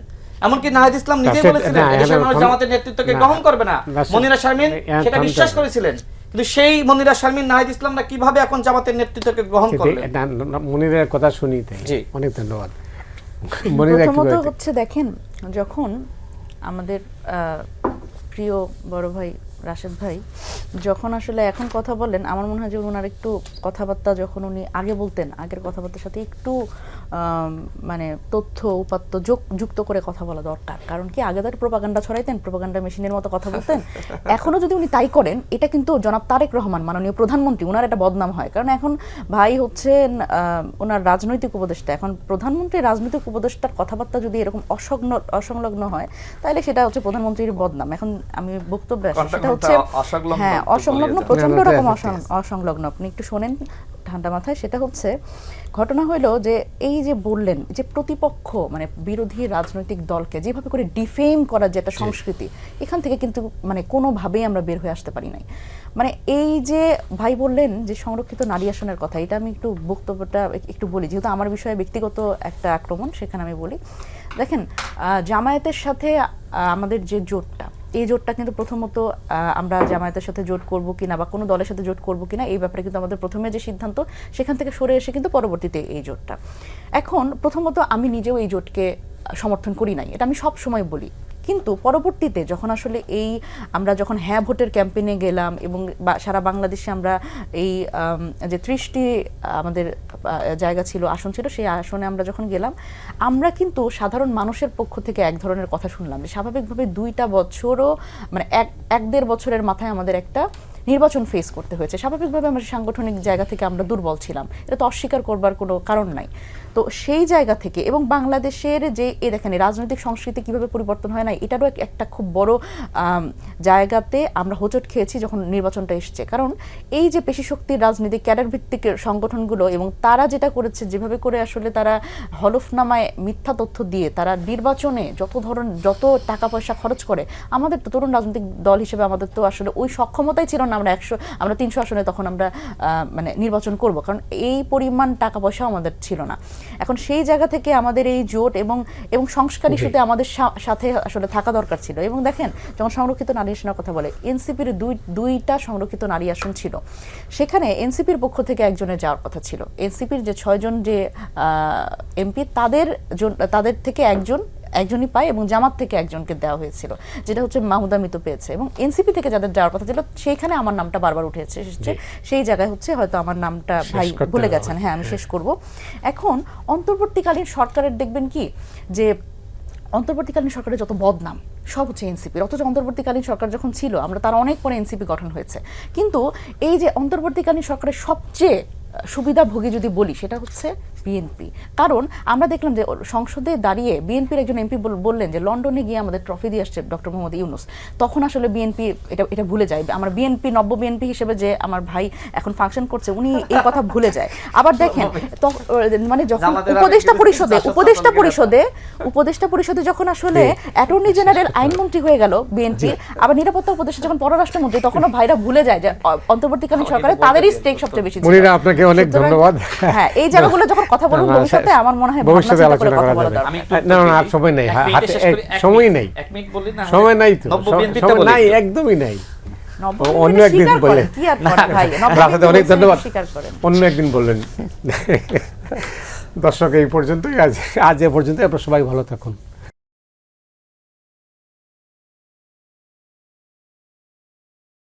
এমনকি নাহিদ ইসলাম নিজেই বলেছিলেন এদেশের মানুষ জামাতের নেতৃত্বকে গ্রহণ করবে না। মনিরা শারমিন সেটা বিশ্বাস করেছিলেন, কিন্তু সেই মনিরা শারমিন নাহিদ ইসলামরা কিভাবে এখন জামাতের নেতৃত্বকে গ্রহণ করলেন? মনিরের কথা শুনি তাই। জি, অনেক ধন্যবাদ। প্রথমত হচ্ছে দেখেন, যখন আমাদের প্রিয় বড় ভাই রাশেদ ভাই যখন আসলে এখন কথা বলেন, আমার মনে হয় যে ওনার একটু কথাবার্তা যখন উনি আগে বলতেন, আগের কথাবার্তার সাথে একটু মানে তথ্য উপাত্ত যুক্ত করে কথা বলা দরকার। কারণ কি, আগে তার প্রোপাগান্ডা ছড়াইতেন, প্রোপাগান্ডা মেশিনের মতো কথা বলতেন। এখনও যদি উনি তাই করেন, এটা কিন্তু জনাব তারেক রহমান মাননীয় প্রধানমন্ত্রী, ওনার একটা বদনাম হয়। কারণ এখন ভাই হচ্ছেন ওনার রাজনৈতিক উপদেষ্টা, এখন প্রধানমন্ত্রী রাজনৈতিক উপদেষ্টার কথাবার্তা যদি এরকম অসংলগ্ন হয়, তাহলে সেটা হচ্ছে প্রধানমন্ত্রীর বদনাম। এখন আমি বক্তব্য সেটা হচ্ছে হ্যাঁ অসংলগ্ন, প্রচন্ড রকম অসংলগ্ন। আপনি একটু শোনেন ঠান্ডা মাথায়। সেটা হচ্ছে ঘটনা হইলো যে এই যে বললেন যে প্রতিপক্ষ মানে বিরোধী রাজনৈতিক দলকে যেভাবে করে ডিফেম করার যে একটা সংস্কৃতি, এখান থেকে কিন্তু মানে কোনোভাবেই আমরা বের হয়ে আসতে পারি নাই। মানে এই যে ভাই বললেন যে সংরক্ষিত নারী আসনের কথা, এটা আমি একটু বক্তব্যটা একটু বলি, যেহেতু আমার বিষয়ে ব্যক্তিগত একটা আক্রমণ, সেখানে আমি বলি। দেখেন, জামায়াতের সাথে আমাদের যে জোটটা, এই জোটটা কিন্তু প্রথমত আমরা জামায়াতের সাথে জোট করব কিনা বা কোনো দলের সাথে জোট করব কিনা, এই ব্যাপারে কিন্তু আমাদের প্রথমে যে সিদ্ধান্ত, সেখান থেকে সরে এসে কিন্তু পরবর্তীতে এই জোটটা। এখন প্রথমত আমি নিজেও এই জোটকে সমর্থন করি নাই, এটা আমি সব সময় বলি। কিন্তু পরবর্তীতে যখন আসলে আমরা যখন হ্যাঁ ভোটের ক্যাম্পেইনে গেলাম এবং সারা বাংলাদেশে আমরা এই যে 30টি আমাদের জায়গা ছিল, আসন ছিল, সেই আসনে আমরা যখন গেলাম, আমরা কিন্তু সাধারণ মানুষের পক্ষ থেকে এক ধরনের কথা শুনলাম যে স্বাভাবিকভাবে 2টা বছরও মানে 1-1.5 বছরের মাথায় আমাদের একটা নির্বাচন ফেস করতে হয়েছে। স্বাভাবিকভাবে আমরা সাংগঠনিক জায়গা থেকে আমরা দুর্বল ছিলাম, এটা তো অস্বীকার করবার কোনো কারণ নাই। তো সেই জায়গা থেকে এবং বাংলাদেশের যে দেখেন রাজনৈতিক সংস্কৃতি কিভাবে পরিবর্তন হয় না, এটারও একটা খুব বড় জায়গাতে আমরা হোঁচট খেয়েছি যখন নির্বাচনটা এসছে। কারণ এই যে পেশি শক্তির রাজনীতি, ক্যাডার ভিত্তিক সংগঠনগুলো, এবং তারা যেটা করেছে, যেভাবে করে আসলে তারা হলফনামায় মিথ্যা তথ্য দিয়ে তারা নির্বাচনে যত টাকা পয়সা খরচ করে, আমাদের তো তরুণ রাজনৈতিক দল হিসেবে আমাদের তো আসলে ওই সক্ষমতাই ছিল না আমরা 300 আসনে তখন আমরা মানে নির্বাচন করব, কারণ এই পরিমাণ টাকা পয়সা আমাদের ছিল না। এখন সেই জায়গা থেকে আমাদের এই জোট এবং সংস্কার ইস্যুতে আমাদের সাথে আসলে থাকা দরকার ছিল। এবং দেখেন, যখন সংরক্ষিত নারী আসনের কথা বলে, এনসিপির দুইটা সংরক্ষিত নারী আসন ছিল, সেখানে এনসিপির পক্ষ থেকে একজনের যাওয়ার কথা ছিল। এনসিপির যে 6 জন যে এমপি, তাদের থেকে একজনই পায় এবং জামাত থেকে একজনকে দেওয়া হয়েছিল, যেটা হচ্ছে মাহুদা মিতু পেয়েছে। এবং এনসিপি থেকে যাদের যাওয়ার কথা ছিল, সেইখানে আমার নামটা বারবার উঠে এসেছে। সেই জায়গায় হচ্ছে হয়তো আমার নামটা ভাই ভুলে গেছেন। হ্যাঁ, আমি শেষ করব। এখন অন্তর্বর্তীকালীন সরকারের দেখবেন কি যে অন্তর্বর্তীকালীন সরকারের যত বদনাম সব হচ্ছে এনসিপির। অথচ অন্তর্বর্তীকালীন সরকার যখন ছিল, আমরা তার অনেক পরে এনসিপি গঠন হয়েছে, কিন্তু এই যে অন্তর্বর্তীকালীন সরকারের সবচেয়ে সুবিধাভোগী যদি বলি, সেটা হচ্ছে বিএনপি। কারণ আমরা দেখলাম যে সংসদে দাঁড়িয়ে বিএনপির একজন এমপি বললেন যে লন্ডনে গিয়ে আমাদের ট্রফি দিয়ে আসছে ডক্টর মোহাম্মদ ইউনূস। তখন আসলে বিএনপি এটা ভুলে যায়। আমার বিএনপি নব্য বিএনপি হিসেবে যে আমার ভাই এখন ফাংশন করছে, উনি এই কথা ভুলে যায়। আবার দেখেন, মানে যখন উপদেষ্টা পরিষদে যখন আসলে অ্যাটর্নি জেনারেল আইনমন্ত্রী হয়ে গেল বিএনপি, আবার নিরাপত্তা উপদেষ্টা যখন পররাষ্ট্রমন্ত্রী, তখনও ভাইরা ভুলে যায় যে অন্তর্বর্তীকালীন সরকারে তাদেরই স্টেক সবচেয়ে বেশি ছিল। আপনাকে অনেক ধন্যবাদ। হ্যাঁ, এই জায়গাগুলো যখন কথা বলবো ভবিষ্যতে, আমার মনে হয় ভবিষ্যতে আলোচনা করা যাবে। না, আর সময় নেই, সময় নেই, সময় নাই তো, সময় নাই, একদমই নাই। অন্য একদিন বললেন, অনেক ধন্যবাদ, অন্য একদিন বললেন। দর্শক, এই পর্যন্তই, আজ এ পর্যন্ত। আপনারা সবাই ভালো থাকুন।